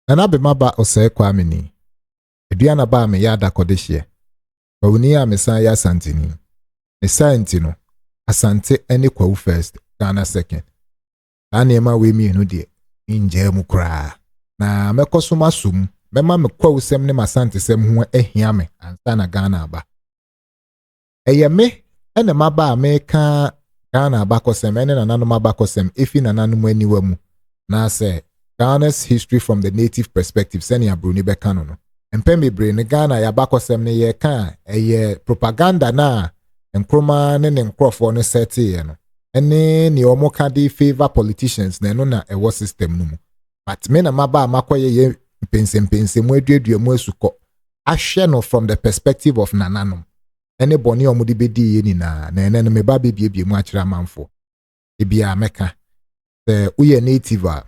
Nana bemaba ose Kwame ni. Eduana ba me ya da kodehye. Bawuni a mesan ya santini. Mesan no. Asante ene kwawu first, Ghana second. Anema we mienu de nje mu kra. Na mekoso masum, mema me kwawu sem ne masante sem ho ehia me ansa na Ghana aba. Eye me ene maba me ka Ghana aba kosem ene nananom aba kosem efi nananom aniwa mu. Na se Ghana's history from the native perspective seni abruni bekano no. Mpembe bre ne Ghana ya aba kosem ne ye ka eye propaganda na Nkrumah ne Nkrofo no seti ye no. Ene ni omo ka di favor politicians na eno na ewo system no mu. But me na maba makoye ye mpense mu aduadua mu asuko. Ahwe no from the perspective of nananom. Ene boni omo di bedi ye ni na ene no me ba bebie mu akira manfo. Ebia meka. Se uye native a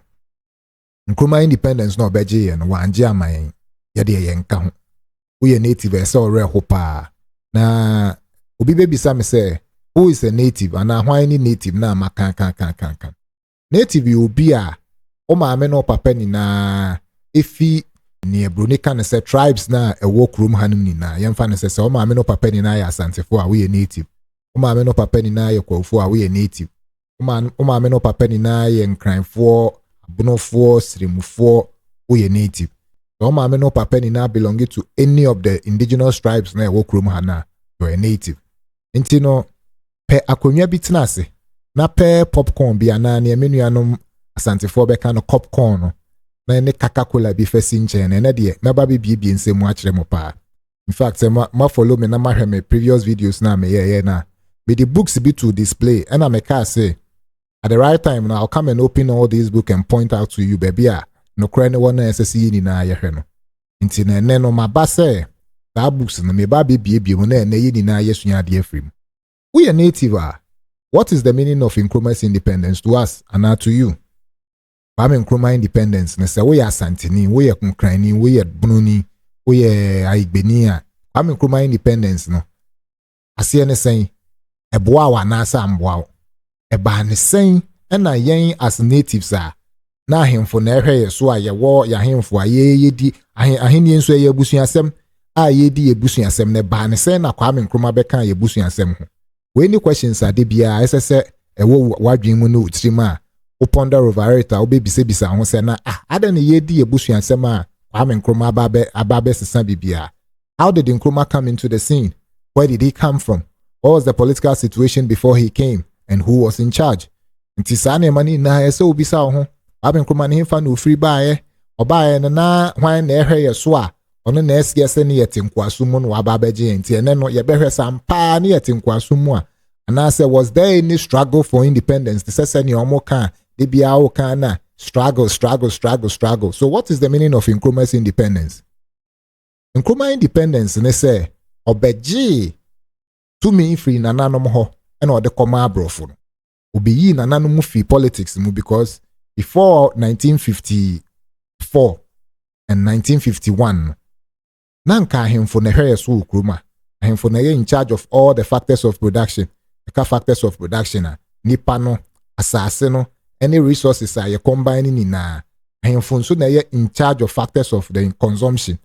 Nkrumah independence no obeje ye no wanje amayen. Ye de ye nka ho. Uye native ese ore hopa. Na obi bebisa me say who is a native and why any native na maka. Native you be a o maame no papa ni na efi ni ebroni kan say tribes na e walk room hanum ni na yemfa ne say o maame no papa ni na ya asantefo a we native. O maame no papa ni na ya kwafo a we native. O maame no papa ni na ya nkranfo abunofo srimufo we native. O maame no papa ni na belong to any of the indigenous tribes na e walk room hana you are native. Inti no pe akonwa bitina ase na pe popcorn bi ana ne menuanom asantefo beka no popcorn no na ne Coca-Cola bi fesi nche na de meba bi bie nsemu akire mo pa. In fact ma follow me na ma hwe me previous videos na me ye na me the books be to display and I make say at the right time now I'll come and open all these books and point out to you baby no kra ne wona SSE ni na ye hwe no. Inti na ne no maba say that books na me ba bie mo na ye ni na ye sunya de afrim. We are native. What is the meaning of Nkrumah's independence to us and not to you? Nkrumah independence. Ne say we are Santini, we are Kunkrani, we are Bununi, we are Aigbenia. Nkrumah independence no. Asi ne say eboa wa na asa amboa. Eba ne say na yen as natives are. Na ahemfo na ehwe ye so a ye wo ya ahemfo a ye di aheni nso ye busuasem a ye di ye busuasem ne ba ne say na Nkrumah beka ye busuasem ho. When the questions are debia, as I say, a wadwin mu no utrima, o ponder over it, o baby sebisa, who say na, I don't ye di a bush and sema, Nkrumah ababe bibia. How did Nkrumah come into the scene? Where did he come from? What was the political situation before he came? And who was in charge? Ntisane mani na ese obisa ho, Nkrumah ni himfa no free bae, obae na hwan na ehwe ye so a, ono na esiese ne yetenkwaso mu no ababeje enti ene no ye behwe sampa ne yetenkwaso mu a anase was there any struggle for independence the sese ne omo kan de bia wo kan na struggle. So what is the meaning of Nkrumah's independence? Nkrumah independence ne say obeje tumi free nananom ho ena ode koma abrofo no obeyi nananom free politics mu because before 1954 and 1951 Nanka ahemfo na hwe so Nkrumah ahemfo na in charge of all the factors of production the factors of production nipa no asase no any resources are combine ni na ahemfo so na in charge of factors of the consumption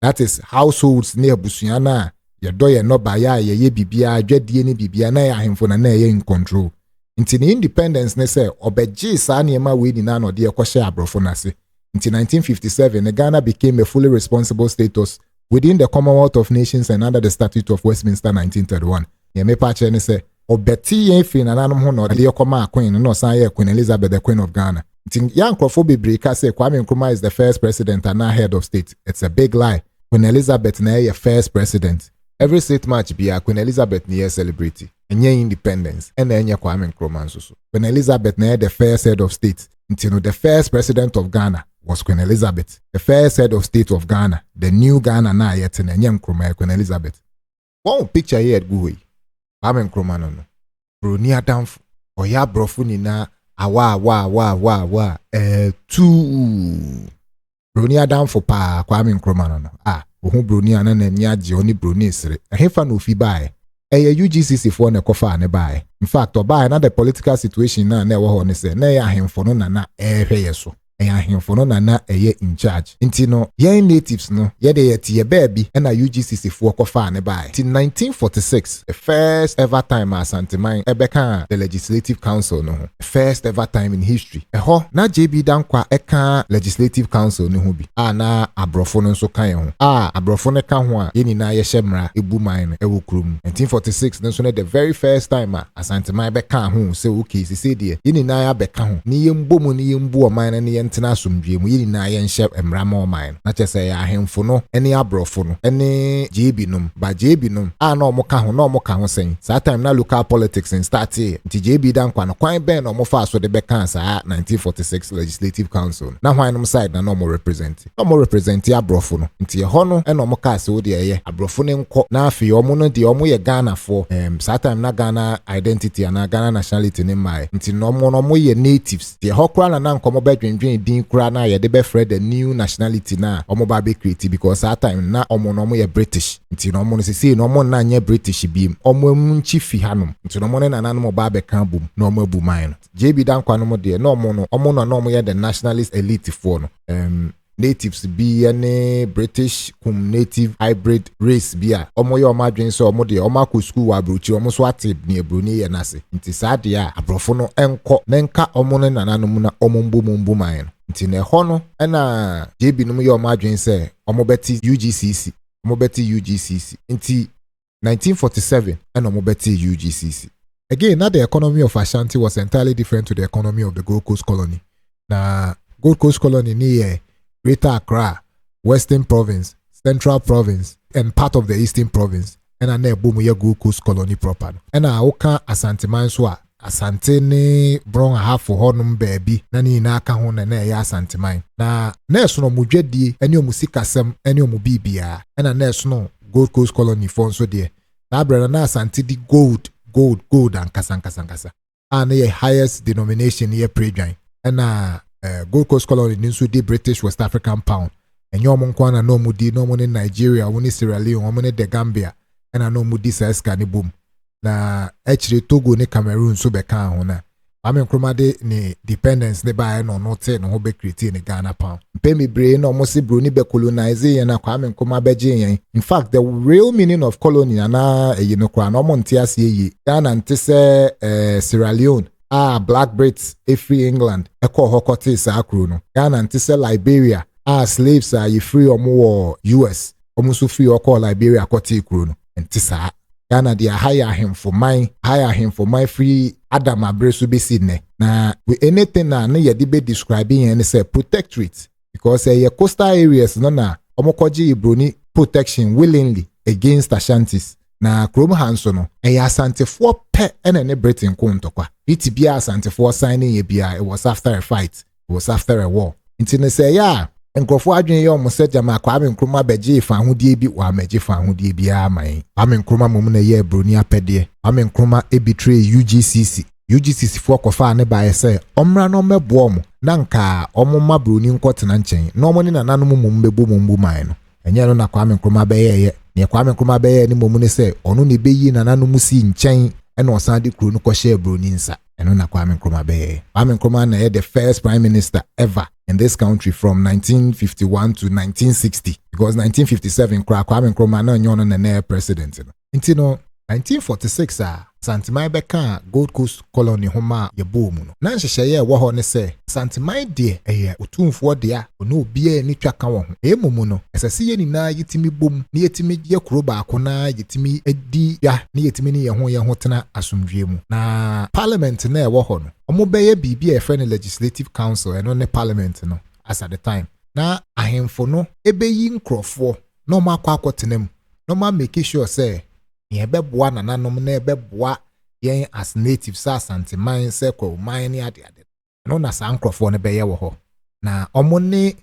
that is households ne abusua na ye do ye no ba ya ye bibia adwadie ne bibia na ahemfo na ye in control until independence ne say obeji sa na ema we ni na no de ekwohye abrofo na se until 1957 Ghana became a fully responsible status within the Commonwealth of Nations and under the Statute of Westminster 1931. Ye me pa che ne say obeti yen fi nananom ho no de yekoma queen no san ye Queen Elizabeth the Queen of Ghana. Ntin ya Nkrofo bebre ka say Kwame Nkrumah is the first president and now head of state. It's a big lie. Queen Elizabeth na ye first president. Every state match be Queen Elizabeth ni ye celebrity. Enye independence. And enye Kwame Nkrumah so. Queen Elizabeth na ye the first head of state. Ntin the first president of Ghana was Queen Elizabeth, the first head of state of Ghana, the new Ghana na yet in Nkrumah, Queen Elizabeth. One picture here at Gui. Kwame Nkrumah no. Bruni adamfo. Oya brofu ni na awa. Two. Bruni adamfo pa Kwame Nkrumah no. Ohun bruni ana na nyaje oni bruni sire. Hefa no fi bae. UGCC for ne kofa ne bae. In fact, obae na the political situation na ewo ho ne se na ya hemfo no na ehwe yeso. ahemfo no na in charge. Nti no yen natives no yede yeti ye baby na UGCC for kofa ne bai. Till 1946, the first ever time Asanteman ebeka the Legislative Council no. First ever time in history. Eho na JB Dankwa eka Legislative Council no ho bi. Na abrofo no nso kan ho. Abrofo no ka ho a yeni na ye hyemra ebu man ewo krum. 1946 no so the very first time Asanteman beka ho se okay se de yeni na ya beka ho. Ni yembo mu ni yembu o man ne yentena asomdwe mu yeni na ye nhyɛ emra ma man. Na kyese ya ahemfo no ene abrofo no ene JB num ba JB num na omo ka ho sen. That time na local politics in start nti JB Dankwa no kwan ben no mo fa so de beka sa 1946 Legislative Council. Na hwan no side na no mo represent abrofo no. Nti ho no ene omo ka se wo de ye abrofo ne nko na afi omo no de omo ye Ghana for that time na Ghana identity and Ghana nationality ne mai. Nti no mo ye natives. De ho kra na nko mo bedwendwen din kra na ye de be fred the new nationality na omo ba be create because that time na omo no mo ye British. Nti no mo no se no mo na nye British bi omo nchi fi hanom. Nti no mo ne nananom mo ba be kan bum no mo abu man. JB Dankwa no mo de no mo no ye the nationalist elite for no. Natives be any British native hybrid race bia omo ye omadwen so omo de omo akọ school wa brochi omo so atib ne ebroni ye nase. Nti saade a abrofo no enko nenka omo ne nananom na omo mbu man. Nti ne ho no na JB no ye omadwen se omo beti UGCC nti 1947 and omo beti UGCC. Again, now the economy of Ashanti was entirely different to the economy of the Gold Coast Colony. Na Gold Coast Colony near Greater Accra, Western Province, Central Province, and part of the Eastern Province. And I near boom Gold Coast Colony proper. And I oka Asante Manswa. Asante ne bron half for honum baby. Nani na aka ho na ya Asante man. Na nurse no mujedi eni omusika sem eni omubibia. And a nurse no Gold Coast Colony for so there. Na brother na Asante di gold and kasa. And the highest denomination here pre-join. And Gold Coast Colony ninsu di British West African pound. And yo monkwana no mudi no money Nigeria, woni Sierra Leone, woni the Gambia. And no mudi sa eska ni boom. Na actually Togo ni Cameroon so beka ho na. Nkrumah de ni dependence ne ba no note no ho be create ni Ghana pound. Mpemi bre no mo si bro ni be colonize yen na Nkrumah be je yen. In fact, the real meaning of colony na kra no mo ntia se yi. Ghana nte se Sierra Leone. Black Brits free England. Eko hokote sa akro no. Ghana nte se Liberia. Slaves are free omo US. Omo so free oko Liberia kote ikro no. Nte sa Ghana they hire him for my free Adam Abresu be Sydney. Na with anything na ye be describing and say protectorate because ye coastal areas no na omokoji ibroni protection willingly against Ashantis. Na Nkrumah no Asante for pe ene Britain ko ntokwa. It be Asante for signing ye bia it was after a fight. It was after a war. Intine say yeah Nkrofo adwen ye omo se jama Nkrumah beje fa hodie bi wa meje fa hodie bi aman. Nkrumah mum na ye broni apede. Nkrumah betray UGCC for kofa ne ba say omra no mebo omo na nka omo ma broni nkotena nchen. No omo ni nananom mum bebo mum man no. Enye no na Nkrumah be ye. Ne Nkrumah be ye ni mum ne say ono ne beyi nananom si nchen ena osan de kro no ko share broni nsa. Eno na Nkrumah be ye. Nkrumah na ye the first prime minister ever in this country from 1951 to 1960 because 1957 Nkrumah na nyono na president no. Intino 1946 Santimai beka Gold Coast Colony homa ye bomu no. Na nhyehyeye wo ho ne se Santimai de otumfo de a ono obi ni twaka wo ho. Emumu no esese ye nyina yetimi bom na yetimi ye kuro ba ko na yetimi edi ya na yetimi ni ye ho tena asomdwe mu. Na parliament na wo ho no. Omo be ye bibi e friend legislative council eno ne parliament no as at the time. Na ahemfo no ebeyi nkrofo no makwakotenem. No ma make sure say ye beboa nananom na beboa yen as natives Asante man se ko man ni ade no na sa nkrofo ne beye wo ho na omo ne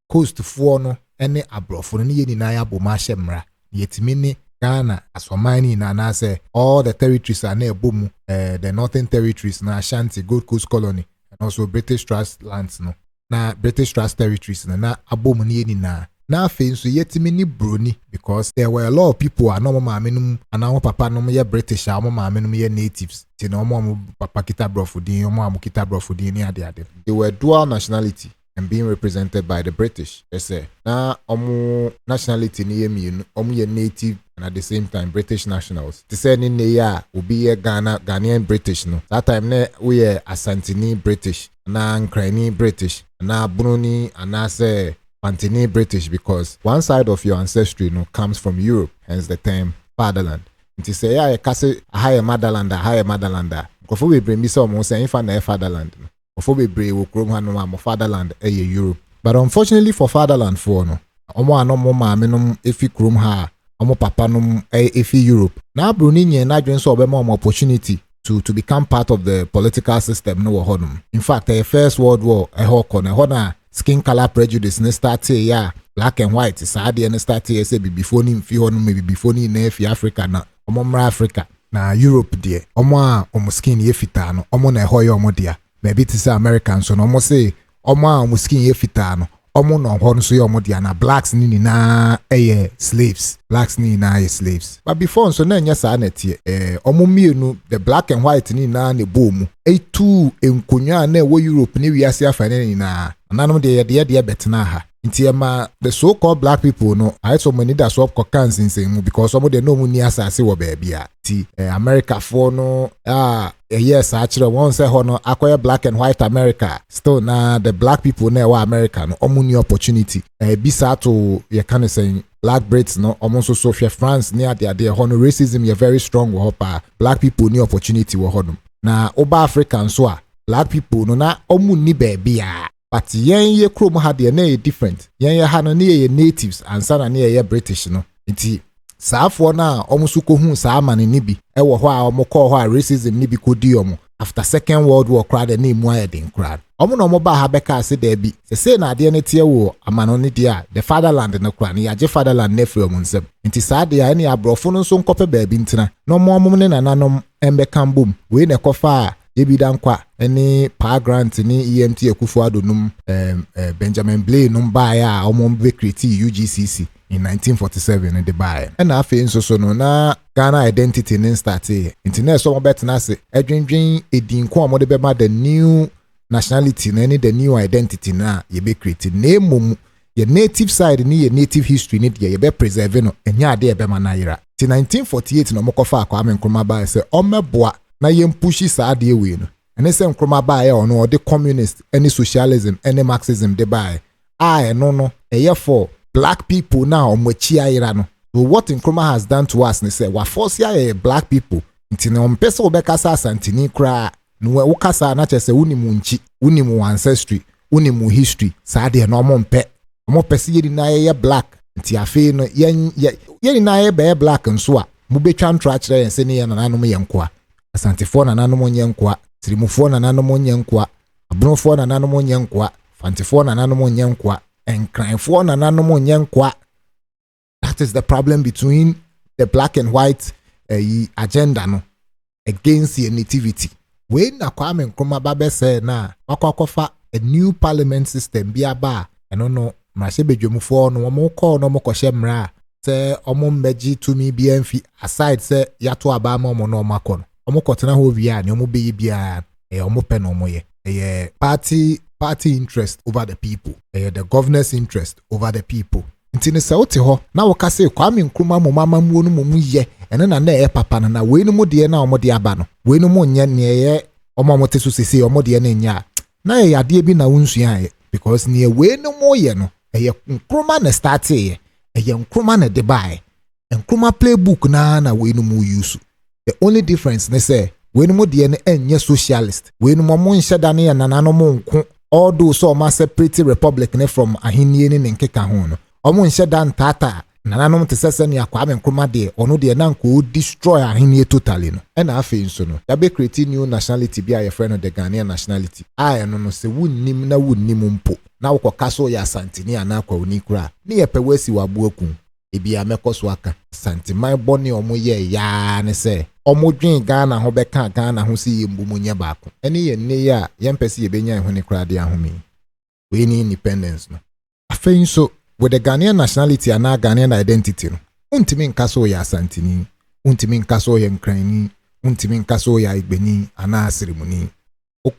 coast fo no ene abrofo no ye ni na ya boma hyemra yetimi ni Ghana asomani na say all the territories are na ebomu the northern territories na Ashanti Gold Coast Colony and also British Trust lands no na British Trust territories na abomu ni ye ni na afi so yetimi ni broni because there were a lot of people no maamenum ana papa no ye British a maamenum ye natives ti no papa kita brofudin kita brofudin ni ade they were dual nationality and being represented by the British. They say na nationality ni ye native and at the same time British nationals. They say ni ya obi ye Ghanaian British no. That time ne we ye Asantini British, na Nkrumah British, na Bruni, and na say Pantini British, because one side of your ancestry comes from Europe, hence the term fatherland. Nti say ya kase a higher motherland. Kofo be bring me some say if na fatherland. Kofo be bring wo krom hanu ma fatherland Europe. But unfortunately for fatherland for no, omo anomo maame nom efi krom ha, omo papa nom efi Europe. Na Bruni nye na dwen so obema opportunity to become part of the political system no hodum. In fact, the First World War hona skin color prejudice ne start ya black and white saade ne start say before ni fi honum maybe before ni na fi Africa na omomra Africa na Europe de omo skin ye fita no omo na ehoye omo dia maybe to say Americans so no omo say omo skin ye fita no omo no ho so ye omo dia na blacks ni na slaves, blacks ni na slaves. But before so na nya sa na tie omo mienu the black and white ni na ne bomu etu enkonwa na wo Europe ni wiase afane ni na nanom de betena ha. Nti ema the so called black people no I so many that swap kokans in because some of them no mu ni asase wo baby a ti America for no yes actually one say ho no akoya black and white America still na the black people na wa America no omu ni opportunity bisa to ye can say black Brits no almost so France near there ho no racism ye very strong wo pa black people ni opportunity wo ho no na oba African so a black people no na omu ni baby a. But yen ye krom ha de na different. Yen ye ha no ne ye natives ansa na ne ye British no. Nti saafo na omusu ko hu saa mane ni bi e wo ho a omukọ ho a racism ni bi kodi omo after Second World War crowd na emu aye den crowd. Omo no mo ba ha beka ase da bi. Se na ade ne tie wo amano ne dia the fatherland no crowd. Ya je fatherland na free omo nsem. Nti saa de ya ne abrofo no so nkope ba bi ntina. No mo ne nananom embe kambom. We ne kofa Yebi dankwa any power grant ni EMT Akufo-Addo num Benjamin Blay num ba ya omom be create UGCC in 1947 in the buy. And afi so no na Ghana identity nin start e. Internet so mo bet na se edwendwen edin ko mo de be ma the new nationality na ni the new identity na ye be create na mum ye native side ni ye native history ni ye be preserve no enya ade e be ma na yira. Ti 1948 no mo kofa akwa Nkrumah ba se omeboa na yem pushi sa de we no ene se Nkrumah ba ya ono de communist any socialism any marxism de ba no eye for black people now omochi ayira no. So what Nkrumah has done to us ne say wa force ya black people nti na ompese obekasa asantini kra no wo kasa na chese unimu nchi unimu ancestry unimu history sa de no omompe omopese yedi na ye black nti afi no ye na ye be black nso a mu betwa ntro akire yen se ne ye nananom ye nkoa Asantifo na nanom onye nkwa, Tirimufo na nanom onye nkwa, Abronfo na nanom onye nkwa, Fantifo na nanom onye nkwa, Nkrumahfo na nanom onye nkwa. That is the problem between the black and white agenda no against the nativity. When na Kwame Nkrumah babe say na wakwakofa a new parliament system bi aba eno no mrasebedwemufo no mo call no mo kohye mra say omo mbeji tumi bi amfi aside say yato aba ma omo no makọ no omo kotena ho bia ne omo beyi bia omo pe no omo ye party interest over the people the governance interest over the people. Ntine se wote ho na wo kase Kwame Nkrumah mo mama mu no mo ye ene na na papa na we no mo de na omo de aba no we no mo nya ne ye omo mo teso sese omo de na nya na ye ade bi na wonsua ye because ne we no mo ye no Nkrumah na start ye Nkrumah na de buy Nkrumah playbook na we no mo use. The only difference ne say we no mo de na enye socialist we no mo nhye da ne na no mo nko although so ma separate republic ne from ahenni ne nkeka ho no omo nhye da ntata nananom te sese ne Kwame Nkrumah de ono de na nko destroy ahenni totally no e na afi nso no ya be create new nationality bi a friend of the Ghanaian nationality no se wunnim na wunnim mpo na wo kaso ya santini ana kwa unikura ni ye pewesi wabuoku ebi amekoso aka santimai boni omo ye ya ne se omo dwen Ghana ho beka Ghana ho si yembumunye baako eni ye ne ya yempesi ye benya ho ne kura de ahomi we ni independence no afen so with the Ghanaian nationality and Ghanaian identity no untimi nkaso ya santini untimi nkaso ya Nkrumah untimi nkaso ya Igbeni ana Asirimuni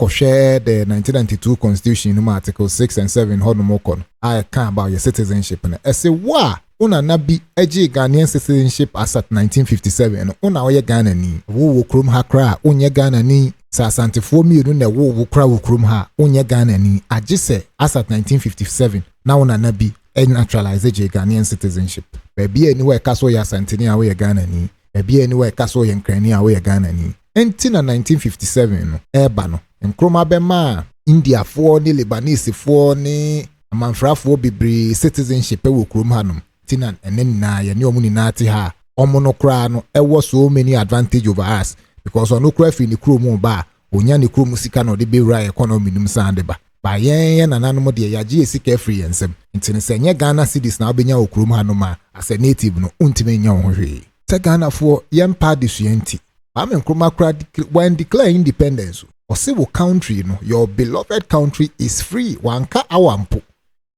share the 1992 constitution no article 6 and 7 ho no moko no I can about your citizenship no say wa una na bi eje Ghanaian citizenship as at 1957 no una oye Ghana ni wo krom ha kra onye Ghana ni sasantefo mienu na wo kra wo krom ha onye Ghana ni age se as at 1957 na una na bi naturalize eje Ghanaian citizenship baby anywhere kaso ya santini a wo Ghana ni baby anywhere kaso ya Nkrumah a wo Ghana ni enti na 1957 no eba no Nkrumah bema India for ni Lebanese for ni amanfrafo bebre citizenship wo krom ha no tina enen na ye ni omuni na ati ha omono kra no ewo so many advantage over us because ono kra fi ni krom ba onya ni krom sika no de be right economy num sande ba yen na nanom de yaje esika free ensem ntine se nye Ghana cities na obenya okrom ha no ma as a native no untime nya ho hwe se Ghana for yem pa de suenti am Nkrumah kra when declare independence or say wo country no your beloved country is free wanka awampo.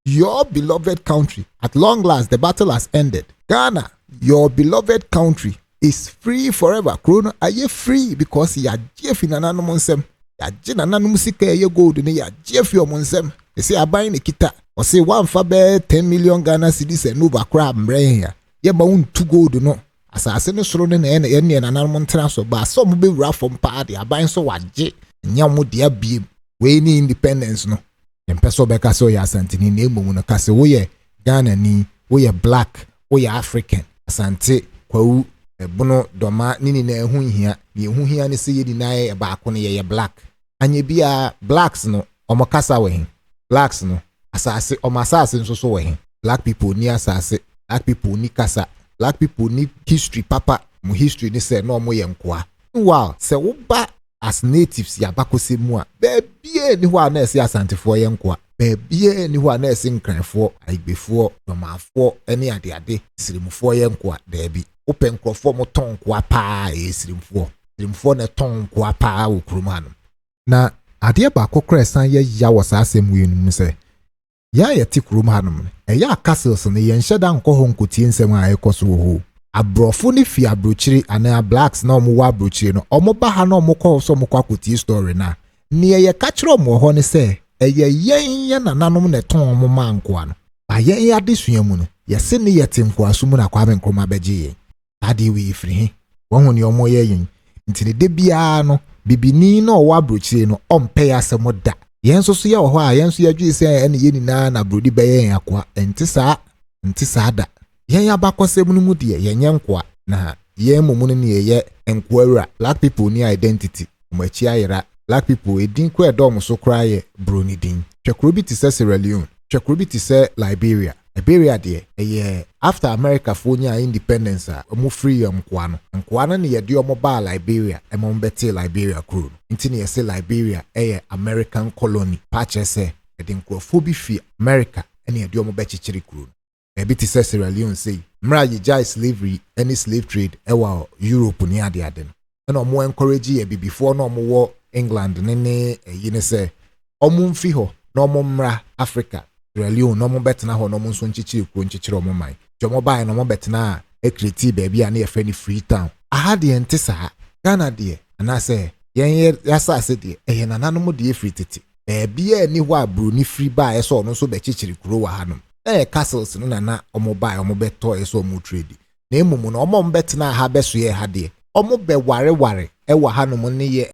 Your beloved country, at long last, the battle has ended. Ghana, your beloved country is free forever. Krono, are you free because ya jeff in anano monsem? Ya jina nanu musika ye gold ne ya jeff your monsem. They say abayin ne kita. Or say one fabe 10 million Ghana cedis and over crab mbre ya. Ye ba un 2 gold no. Asase no soro ne na ene na nanu montra so ba so mo be wura from party abayin so waje. Nya mo dia biem. We ni independence no. Mpeso beka so ya asantini na emu no kase wo ye Ghana ni wo ye black wo ye African asante kwawu ebono doma nini na ehu hia ne se ye na ye ba ko ne ye black anye bia blacks no omo kasa we blacks no asase omo asase nso so we black people ni asase black people ni kasa black people ni history papa mu history ni se no omo ye nkoa wow se wo ba as natives ya bakose mu a bebie ni ho na ese asantefo ye nkoa bebie ni ho na ese nkranfo aibefo domafo ene ade sirimfo ye nkoa debi open nkrofo mo ton nkoa pa sirimfo na ton nkoa pa wo Nkrumah no na ade ba kokra san ye ya wasa asem wi nu se ya ye ti Nkrumah no ya castles ne ye nheda nkoho nkotie nsem a ekoso ho abrofo ni fi abrochiri ana blacks na omo wa abrochiri no omo ba ha na omo ko so mo kwakoti story na ne ye ka kire omo ho ne se eye yen na nanom ne ton omo manko ano ba yen ya desua mu no ye se ne ye tinko aso na kwa Nkrumah beje ye ade wi free won ne omo ye yen ntine de bia no bibini na owa abrochiri no ompe ya se mo da yen so so ye ho a yen so ya dwi se ene ye nina na brodi be yen akwa ntisa da yen ya bakosem no mu de yen nkoa na yen mumu ne ye enkwara black people ni identity umachi ayira black people edin ko edom so kraye broni din twekro bi ti se Sierra Leone twekro bi ti se Liberia de ye after America for nya independence a mu free nkoa no ne ye de omo ba Liberia emo mbete Liberia crew ntini ye se Liberia American colony pache se edin krofo bi fi America ene ye de omo be chichiri crew ebi ti se Sierra Leone say mra ye jai slavery any slave trade ewa Europe ni ade no na omo encourage ye before na omo wo England ne yine se omo mfi ho na omo mra Africa Sierra Leone na omo betena ho na omo nso nchichiri omo man jomo bai na omo betena ekreti baby a na ye free Freetown aha de ntisa Ghana de ana se yen yasase de na nanom de free tete baby ni ho abru ni free ba eso no so be chichiri kuro wa hanom castles no na omo buy omo beto eso omo trade na emumu na omo mbetena ha beso ye ha de omo be ware ewa hanom ne ye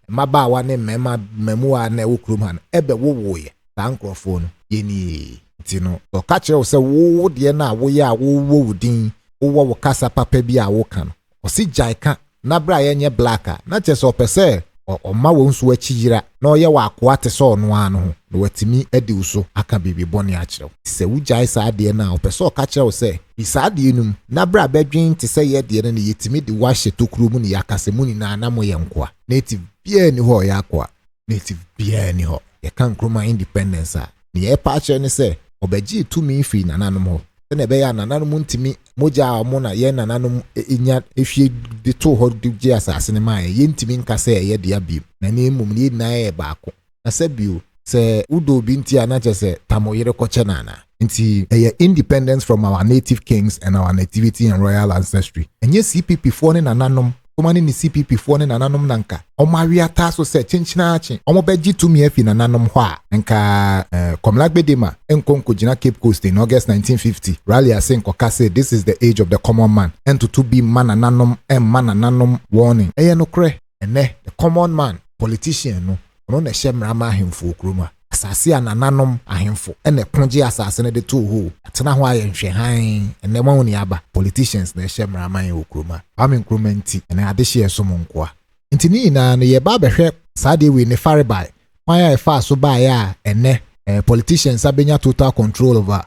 mabaawa ne memua na Nkrumah no ebe wowo ye ta nkrofo no ye ni ti no so ka kire wo se wo de na wo ye a wo din wo kasa papa bi a wo ka no o si jaika na bra ye nye black a na chese opese oma wo nso achiyira na oye wa akwa te so no ano ho na watimi adi uso aka bibi boni a kire se wujai sa de na opese o ka kire wo se isa de num na bra bedwin te se ye de na yetimi de wahye tokuru mu ne yakase mu ni na anamo ye nkoa native bia ni ho ya akwa native bia ni ho ye kan Nkrumah independence a ne ye pa kire ne se obeji tumi fi na nanom ho na be ya na nanom ntimi moja omo na ye na nanom enya ehwie de to ho de je asase ne ma ye ntimi nkase ye de abim na ne mum ne na ye baako na se bio se udo bi nti ana chese tamoyere koche nana nti independence from our native kings and our nativity and royal ancestry enye CPP for ne na nanom Nkrumah ni CPP fo ne nananom nanka omawiata so se chinchinachi omobeji tumi afi nananom ho a nka Komlagbedema enkonko gina Cape Coast in August 1950 rally asenko kase this is the age of the common man and to be man nananom warning no kre ene the common man politician no ono na hyemra ma ahemfo Nkrumah asase anananom ahemfo ene konje asase ne de to ho atena ho aye nhwehan ene ma woni aba politicians na hyemra ma Nkrumah Nkrumah nti ene adehye esom nkoa nti ni na no ye ba behwe sade we ne faribai why I fa so ba ya ene politicians abenya total control over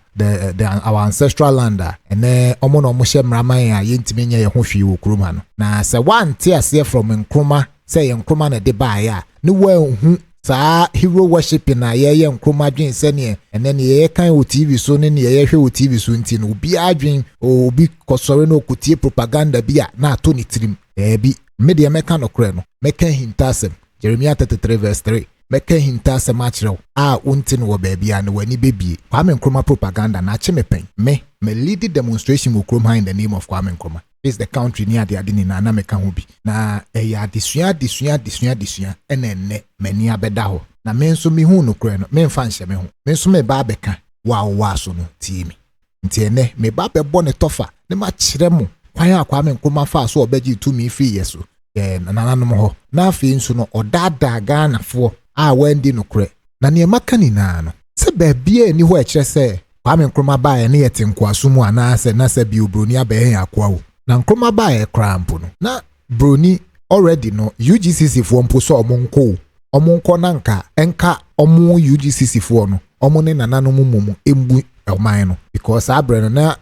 our ancestral land ene omo no mo hyemra ma ya yentime nya ye ho hwi Nkrumah no na se one ase from Nkrumah say Nkrumah na de ba ya ni wa hu saa hero worship na ye Nkrumah dwen sene ene ne ye kan o TV so ne ye hwe o TV so nti no obi adwen obi kosore no okutie propaganda bia na ato ni tirim bi media meka no kre no meka hintasem Jeremiah 33 verse 3 meka hintasem achrew unti no ba bia na wani bebie Nkrumah propaganda na ache mepen me lead demonstration with Nkrumah in the name of Nkrumah. Is the country near the adini na meka ho bi na eya desua ene mani abeda ho na me nso mi hu no kre no me mfa nhye me ho me nso me ba beka wa so no tiimi nti ene me ba bebo ne tofa ne ma kire mo kwan akwa Nkrumah fa so obeji tumi fi yeso nananom ho na afi nso no odada Ghana fo wendi no kre na ne maka ni na no se ba bia ni ho e kire se Nkrumah ba ye ne yete nkwaso mu anase na se bi obroni abaye akwa wo na Nkrumah ba cramp no na broni already no UGCC fo mpo so omonko nanka enka omo UGCC fo no omo ne nananom mumu embu elman no because abre no na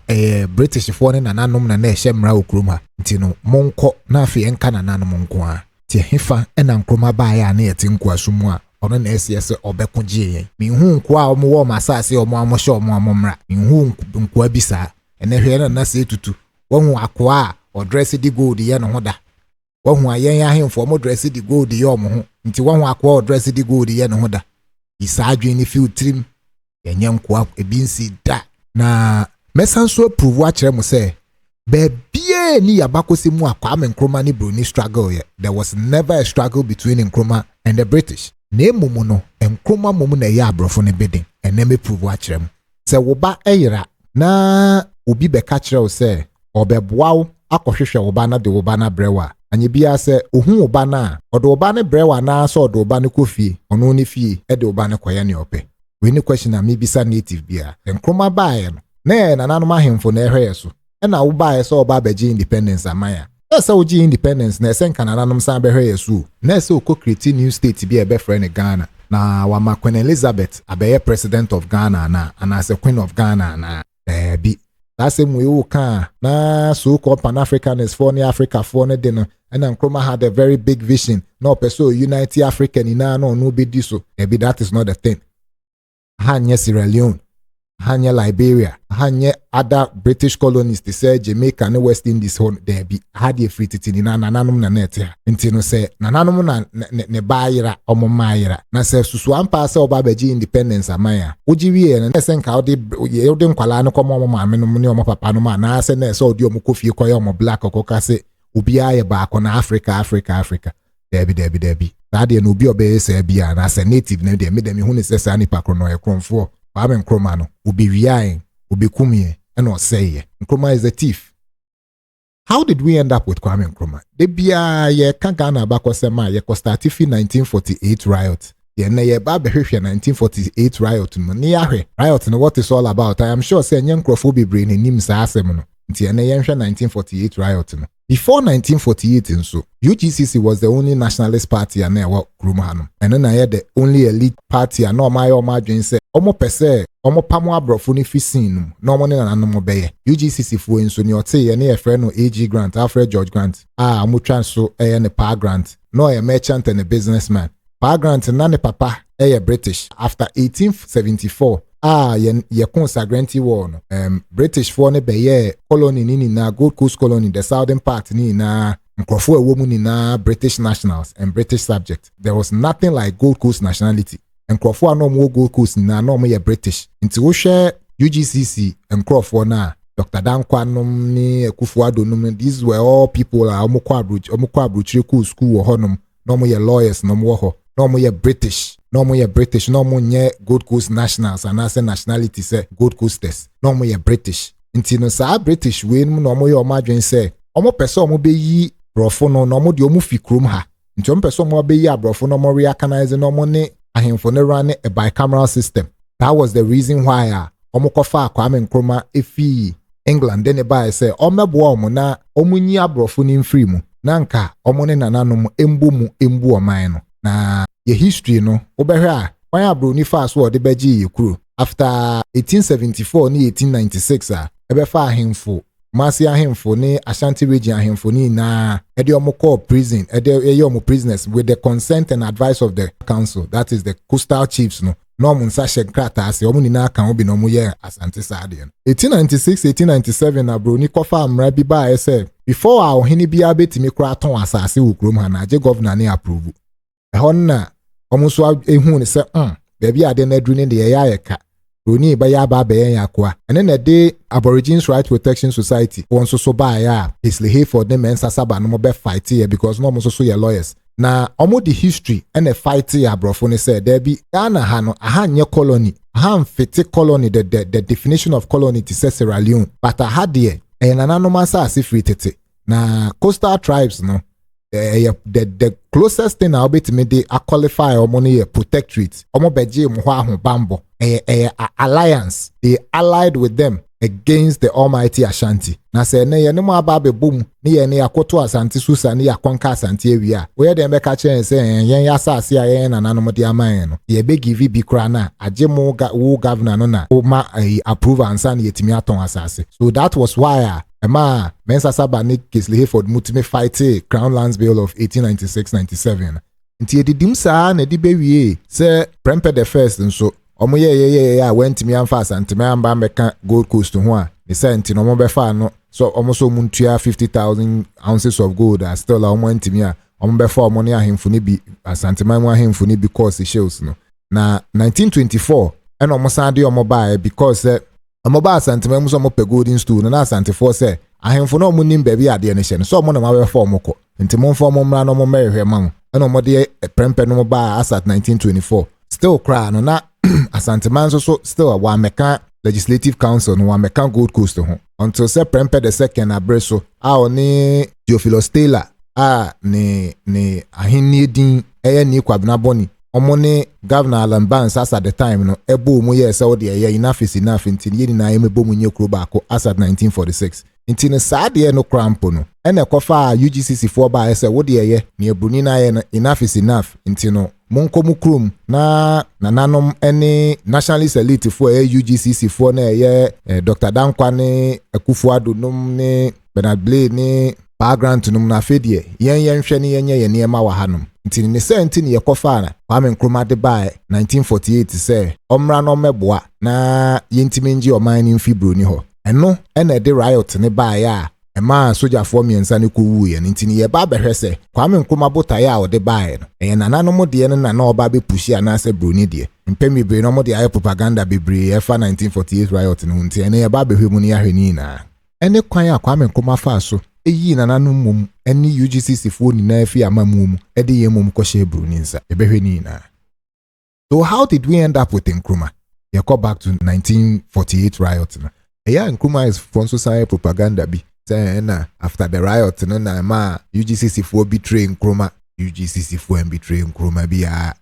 British fo ne nananom na hyemra Nkrumah nti no monko na afi enka nananom nko a ti hefa na Nkrumah ba ya na yete nkwaso mu a ono na ese obeko gye mi hu nko a omo wo masase omo amhye omo amomra mi hu nko abisa ene hwe na se tutu wahu akwa o dress di gold ye no hoda wahu ayen ahemfo mo dress di gold ye omo ho nti wahu akwa o dress di gold ye no hoda isa adwen ni filtrim yenye nko ebinsi da na mesanso approve a kire mo se bebie ni yabakose mu akwa Nkrumah ni broni struggle ye there was never a struggle between Nkrumah and the British na emumu no Nkrumah mumu na ye abrofo ne bedin ene me prove a kire mo se wo ba eyira na obi be ka kire wo se obeboawo akohwehwe wo ba na de wo ba na brewa anye bia se ohun wo ba na odo wo ba ne brewa na so odo wo ba ne kofie ono ne fie e de wo ba ne koye ne ope we ni question na me bisa native bia Nkrumah ba ye no na nananom ahemfo na ehwe so e na wo ba ye so oba beji independence amaya esa wo ji independence na esen kanananom san behwe ye so na esa o create new state bia be friend Ghana na wa ma Queen Elizabeth abeye president of Ghana na as a queen of Ghana na bi that's him we can na so-called Pan-Africanists for the Africa for the dinner and Nkrumah had a very big vision no person unite African no be this so maybe that is not the thing hanye Sierra Leone hanye Liberia hanye other British colonies to say Jamaica and West Indies there be had a free titi na nananom na net ya nti no say nananom na ne bayira omomayira na say susu ampa say oba beji independence amaya ojiwie na say nka odi nkwala no komo maame no ne omo papa no ma na say na say odi omo kofie koye omo black okoka say obi aye ba ko na Africa debi that dey no obi obe say bia na say native na dey me dem hu ne say say nipa kro no e kronfo Nkrumah no obi wiae obi kumie and o say Nkrumah is a thief. How did we end up with Nkrumah? De bia ye kan Ghana ba ko sema ye ko start 1948 riot. Ye na ye ba behwehwe 1948 riot no ne yahwe. Riot no what is all about. I am sure say nyankrofo bebre ne nim sa asem no. Nti ye na ye hwe 1948 riot no. Before 1948 nso, UGCC was the only nationalist party and Nkrumah no. And then I had the only elite party and no my adwin say omo pese omo pamo abrofo ni fisin no mo ne nananom beye. UGCC fo nso ni ote ye na ye frɛ no AG Grant, Alfred George Grant. Mo twa so ne PAR Grant. No a merchant and a businessman. PAR Grant na ne papa British. After 1874 ye consagrante war no British for ne beye colony ni na Gold Coast colony the southern part ni na nkrofo ewo mu ni na British nationals and British subjects. There was nothing like Gold Coast nationality. Nkrofo anom wo Gold Coast ni na anom ye British. Nti wo hwe UGCC nkrofo na Dr. Dankwanom ni Akufo-Addo num, these were all people a omukwa abrochire school wo honum, no mo ye lawyers no mo ho, no mo ye British, no mo nye Gold Coast nationals and as nationality say Gold Coasters, no mo ye British. Nti no sa British we no mo ye omadwen say omo pese omo be yi brofo no mo de omo fi krom ha. Nti omo pese omo be yi abrofo no mo reorganize no mo ne ahemfo ne run a bicameral system. That was the reason why omo kofa Kwame Nkrumah efi England then by say omebo omo na omo nyi abrofo ni mfiri mu na nka omo ne nananom embu oman no na ye history no obehwe a wan abroni fast wo de beji yekuru after 1874 ni 1896 ebefa ahemfo masi ahemfo ni Ashanti region ahemfo ni na ede omo call prison ede omo prisoners with the consent and advice of the council, that is the coastal chiefs no munsa shekrata ase omo ni na kan obi no mo ye Asante sade. 1896 1897 abroni kofa amra bi ba ese before our hini bia betimi kra ton asase wo krom ha na je governor ni approve ehon na omo so ehun ni se baby ade na dru ni de ya yeka roni ba ya ba be yan akwa ene na de Aborigines Right Protection Society won so ba ya Isley Hayford ne mensa saba no mo be fight here because no mo so ye lawyers na omo the history and fight ya brofo ne say there be Ghana ha no aha nye colony aha mfete colony the definition of colony to say Sierra Leone but aha there nananom asase free tete na coastal tribes no the closest thing I'll be to me they qualify or money protectorate omo beje mo ho bambo alliance. They allied with them against the almighty Ashanti. Na se ne ye ne mo aba be boom ne ye ne akoto Asante susa ne yakonka Asante ewia we dem be ka chen se yen ya asase a yen nananom de aman no ye be give bi kra na age mo wo governor no na o ma approve ansa ne yetimi aton asase. So that was why Emma Mensa Saba ni Isley Hayford mutime fight Crown Lands Bill of 1896-97. Nti edidim saa na di bewie se Prempeh the first nso omo ye went me amfa Asante me amba meka Gold Coast ho a ne senti no mo be fa no so omo so muntua 50,000 ounces of gold as still omo ntimi a omo be fa omo ne ahemfo ne bi Asante man mu ahemfo ne because shows no na 1924 and omo sande omo bae because omo ba Asante man mu so mo pe golden stool na Asante for say ahemfo no mo nim baby ade ne hye no so omo na ma be fa omo ko nti mo mfa omo mra no mo mehwe ma mo and omo de Prempeh no mo ba as at 1924 still cry no na Asante man so still wa meka legislative council no wa meka Gold Coast ho until say Prempeh the second abreso oni Theophilus Taylor ni ahenni din ni Kwabena Boni omo ne governor Alan Barnes as at the time no ebo mu ye say o de enough is enough nti ye na emebo mu nye kro ba ko as at 1946 nti ne saade no crampo no ene kofa UGCC for ba say wo de ye ne ebruni na ye no enough is enough nti no monkomu krom na nanom ene nationalist elite for UGCC for na ye Dr. Dankwa ne Akufo-Addo num ne Bernard Blade ne background num na fedie yen hwe ne yenye ye ne ma wa hanom nti ne senti ne yekofa na Kwame Nkrumah de by 1948 say omra no meboa na yentimi ngi oman ni mfibroni ho eno ene de riot ne ba ya ema soja for miensa ne ko wuye nti ne ye ba behwe se Kwame Nkrumah bota ya o de bae no nananom de ne na oba be pushi anase broni de mpemi bre no mo de aye propaganda bebre efa 1948 riot no nti ene ye ba behwe mu ne yahwani na ene kwan ya Kwame Nkrumah fa so eyi nananom mum ene UGCC fo ni na afi amamum ede ye mum ko she broni nsa ebehweni na. So how did we end up with Nkrumah? You go back to 1948 riot na Nkrumah is from society propaganda bi na after the riot no na ma UGCC for betray Nkrumah UGCC for betray Nkrumah bia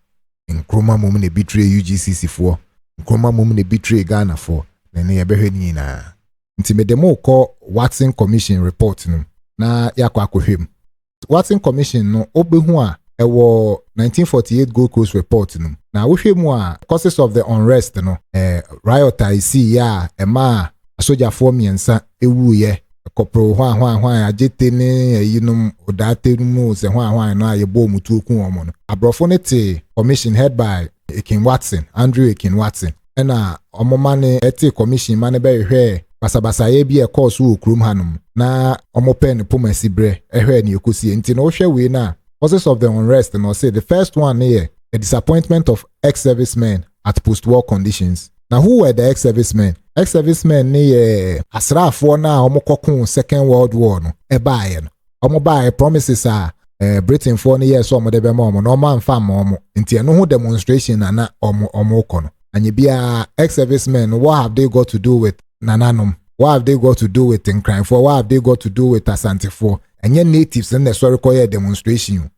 Nkrumah mum ne betray UGCC for Nkrumah mum ne betray Ghana for na ye behwe ni na nti me demo ko Watson Commission report no na yakwa akohwem Watson Commission no obehu a ewo 1948 Gold Coast report no na wohwemu a causes of the unrest no riot I see ya ema soja for miensa ewu ye kopro hwan agete ne yinum odate mu se hwan no ayebo mutu okun omo no abrofo ne te commission head by Andrew Ekin Watson ena omoma ne ete commission mane be hwe basabasa ye bi e course wo krum hanum na omopen pomasi bre ehwe ne ekosie nti no hwe we na causes of the unrest no say the first one here a disappointment of ex-servicemen at post-war conditions. Now who were the ex-servicemen? ex-servicemen ne asraafo na omokokun Second World War no ebaye no omobaye promises Britain for ne years omo de be ma no ma mfa ma omo nti eno ho demonstration na omo kono anye bia ex-servicemen, what have they got to do with nananom? What have they got to do with Nkrumah? What have they got to do with Asante for? Enye natives in the historical demonstration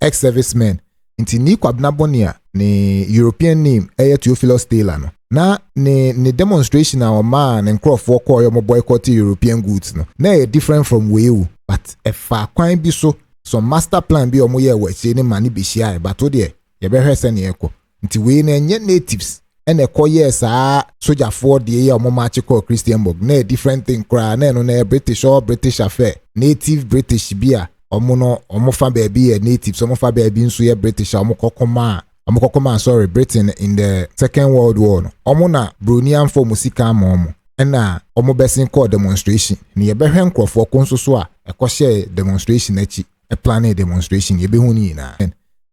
ex-servicemen nti ni kwabnabonia ni European name Theophilus Taylor no na ni demonstration our man Nkrumah call your boycott European goods no na different from we but efa kwan bi so some master plan bi omo ye we ni mani bi hia but o de ye be hwese ne ekọ nti we na enye natives ene koye saa soldier for de ye omo march call Christianburg na different thing kra na no na British or British affair native British bia omo fa baby natives omo fa baby nso ye British omo kokoma sorry Britain in the Second World War no omo na Bronian for musika omo na omo besin call demonstration ni ye behwe Nkrumah konso so a ekọ demonstration achi plan demonstration ye be hu ni na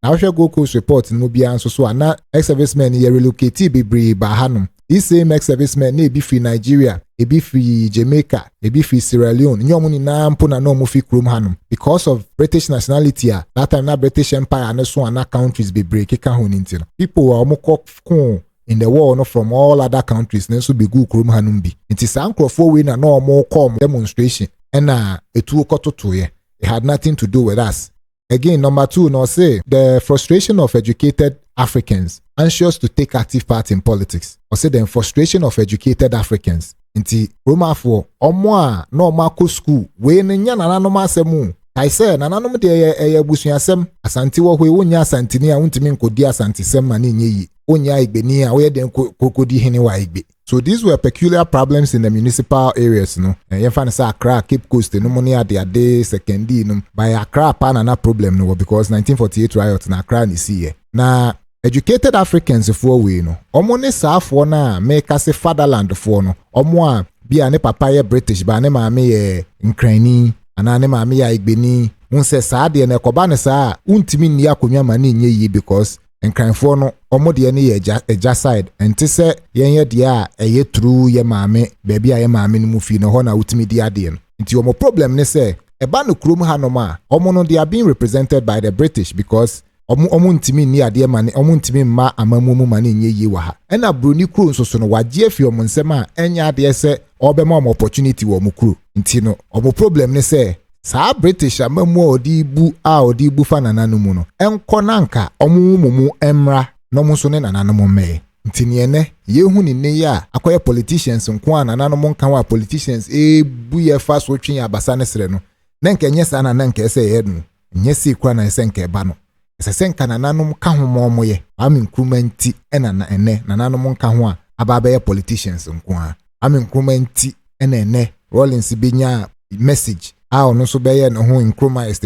na hwe Gold Coast report no bia nso so na ex-servicemen ye relocate be ba hanom. These same ex-servicemen na ebi free Nigeria, ebi free Jamaica, ebi free Sierra Leone. Nyomu ni na mpo na no mu fi krom hanom because of British nationality. That time na British Empire and so on countries be break keka ho ni ntino. People were almost in the war no from all other countries nenso be good krom hanom bi. Nti sa Nkrumah we na no mo come demonstration na etu okototo ye. It had nothing to do with us. Again, number 2, no say the frustration of educated Africans anxious to take active part in politics. Or say the frustration of educated Africans. Inti Roma for omwa no mako school we nya nananom asemu. I say nananom de busuasem asanti wo we wonya asantini a untimi nkodi asantisem ma ne nyeyi. Onya igbeni a we den kokodi hene wa igbe. So these were peculiar problems in the municipal areas, no. Yefan say Accra, Cape Coast, no money at their day, secondi, no. By Accra, na problem, no, because 1948 riots na Accra ni see. Na educated Africans for we, no. Omo ne sa for na make us a fatherland for no. Omo bi ane papa ye British, ba ne maame ye Nkrani, ana ne maame ya Igbeni. Unse sa de ne koba ne sa untimi ni akonwa mane nye yi because Nkrumah no omo de ne ye eja side enti se yenye de a eye true ye maame baby a ye maame no mu fi no ho na utimi de ade no nti omo problem ne se eba no krom ha no ma omo no they are being represented by the British because omo ntimi ni ade mane omo ntimi ma amamumu mane nye yi wa ha ena broni kro nso so no waje afi omo nsem a enya ade se obema omo opportunity wo omo kro nti no omo problem ne se sa British amamu odi bu fa nananu mu no enko nanka omumu emra no mu so ne nananu me ntini ene yehu ni ne ya akoye politicians nko a nananu nka wa politicians bu ye fa so twen abasa ne sere no na nka nye sa na nka ese ye no nye si kwa na ese nka eba no ese nka nananu ka ho mo ye ami Nkrumah nti ena na ene nananu nka ho a aba ye politicians nko a ami Nkrumah nti ena ene Rollins binya message no so beye no ho Nkrumahist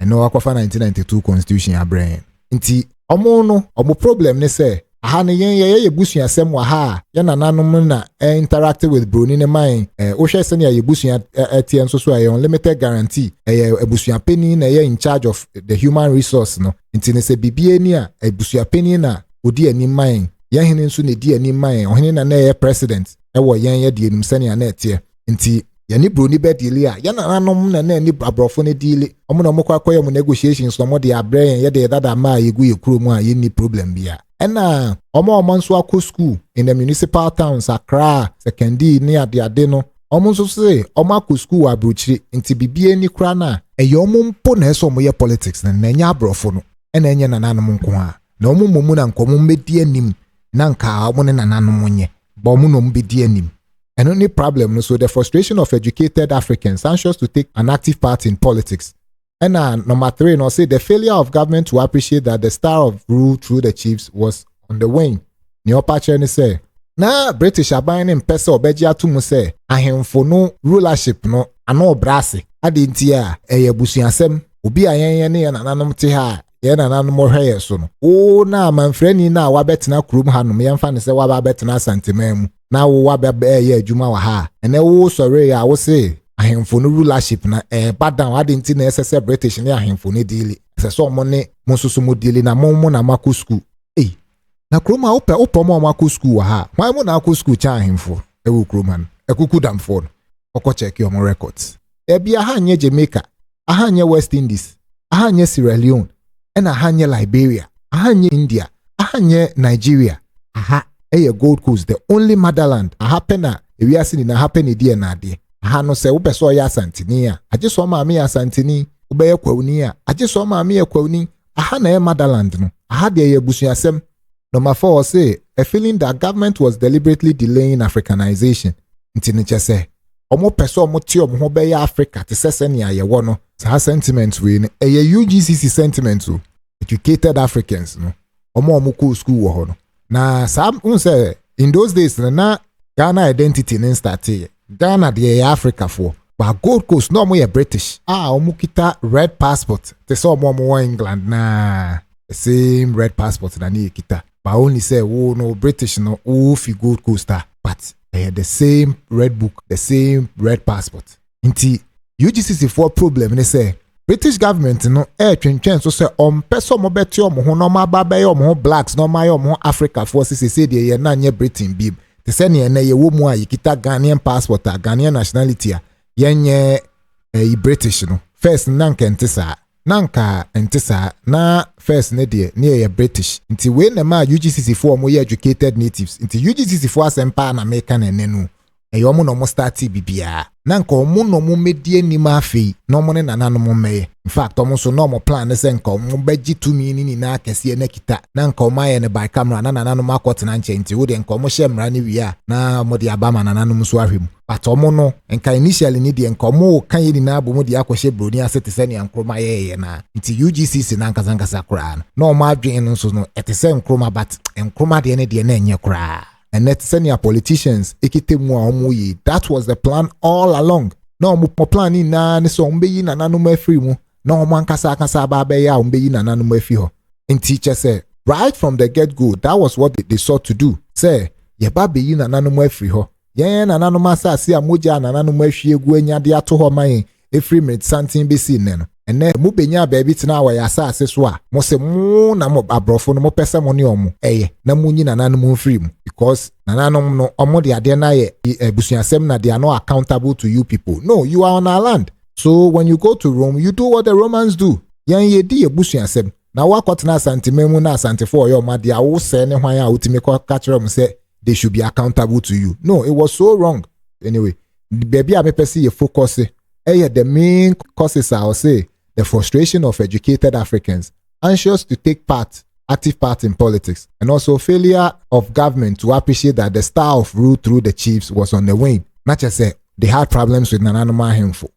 eno akwafa 1992 constitution abrain nti omo problem ne se aha ne ye busuasem wa ha ya nananom na interact with broni ne man o hwe se ne ye busua tie nso so aye unlimited guarantee ebusua peni na ye in charge of the human resource no nti ne se bibie ni a ebusua peni na odi ani man ye hene nso ne di ani man ohene na ye president wo ye di anim se ne na etie nti yani broni bedili a yana nanom na ni abrofo ne dili omo na omokwa akoye mo negotiations no mo de abrain ye de dada ma yegu yekuru mu a ye ni problem bia ena omo nso akọ school in the municipal towns Accra secondi ni ade no omo nso se omo akọ school abrochiri nti bibie ni kra na eye omo mpo na eso omo ye politics na nya abrofo no ena enye na nanom nko a na omo mumu na nkomo medi anim na nka omo ne nanom nye ba omo no mbedi anim. And only problem, so the frustration of educated Africans anxious to take an active part in politics. And number 3, no say the failure of government to appreciate that the star of rule through the chiefs was on the wane. Ni opache ni say, na British aban in pesa obeji atumu say, ahemfo no rulership no ano brase. Adi ntia busuasem obi ayen ne nananom te ha ye nananom hwe so no. O na manfrani na wabetena krum hanom yemfa ne say wabetena santemam. Na wo wabe ye adwuma wa ha ene wo sori ya wo se ahemfo no rulership na badan ade nti na ss British ne ahemfo ne deal se so mo ne mo susu mo deal na mo na mako school Na Nkrumah ope mo akọ school ha. Why mo na akọ school cha ahemfo ewu Nkrumah no. Ekuku damfo no. Oko check your records. Ebi aha nye Jamaica, aha nye West Indies, aha nye Sierra Leone, and aha nye Liberia, aha nye India, aha nye Nigeria. Aha eye Gold Coast, the only motherland. Aha pena ewi asini na happen die na ade. Aha no se wopɛ so ya Asantini a. Agye so ma me Asantini, wobɛyɛ kwawuni a. Agye so ma me kwawuni. Aha na motherland no. Aha de ye busuasɛm. Number 4 say a feeling that government was deliberately delaying Africanization. Nti ne kyese omo pese omo ti omo ho be ya Africa te sese ne ayewo no. Sa sentiment we ne UGCC sentiment o. Educated Africans no. Omo ko school wo ho no. Na some say in those days na Ghana identity ne start here. Ghana de Africa for. But Gold Coast no mo ye British. Omo kita red passport. Te say omo England na the same red passport na ni kita. But only say oh no British no fi Gold Coast but they had the same red book, the same red passport. Inti UGCC for problem they say British government no twentwen so say person mo beti omo ho no ma ba be omo blacks no ma omo Africa for say dey ye na nye Britain bib. Te say ne ye wo mu a yikita Ghanaian passport a Ghanaian nationality a yenye British no. First nanka entisa na first ne de ne British. Nti we na ma UGCC for mo educated natives. Nti UGCC for asempa na America na nenu. Eyo mo no mo start bibia. Nanka omo no mo medie ni ma afei. No mo ne nanano mo meye. In fact omo so no mo plan ne se nka omo beji tumi ni na kese na kita. Nanka omo aye ne by camera na nanano makot na nche nti wo de nka omo hye mra ni wi a na mo de aba ma nanano mo so ahwem. But omo no nka initially ni de nka omo kan ye ni na abo mo de akohye broni asete se ne Nkrumah ye na. Nti UGCC na nkasa kra no omo adwen no so no etese Nkrumah but Nkrumah de na enye kra. And let's send your politicians that was the plan all along. No mo plan ni na ne so mbe yi na nanu ma free mu. No mo ankasa ba be ya mbe yi na nanu ma free ho. And teacher say right from the get go that was what they sought to do. Say ye ba be yi na nanu ma free ho. Ye na nanu ma sa se amoja na nanu ma hwie egu anya de ato ho man every minute something be seen ne no. Ene mu benya ba bi tena wa ya sa ase so a mo se mu na mo abrofo no mo pese mo ne omo na mu nyi nananu mu free mu because nananu no omo de ade na ye busuasem na they are not accountable to you people. No, you are on our land. So when you go to Rome you do what the Romans do. Yan ye di busuasem na wakotena Asantememu na Asantefo yo ma de awo se ne hwan a utime ka kire mo se they should be accountable to you. No, it was so wrong. Anyway, baby a me pese ye focus the main causes I will say the frustration of educated Africans, anxious to take active part in politics, and also failure of government to appreciate that the style of rule through the chiefs was on the wane. Not just say they had problems with Nananuma Hemfo.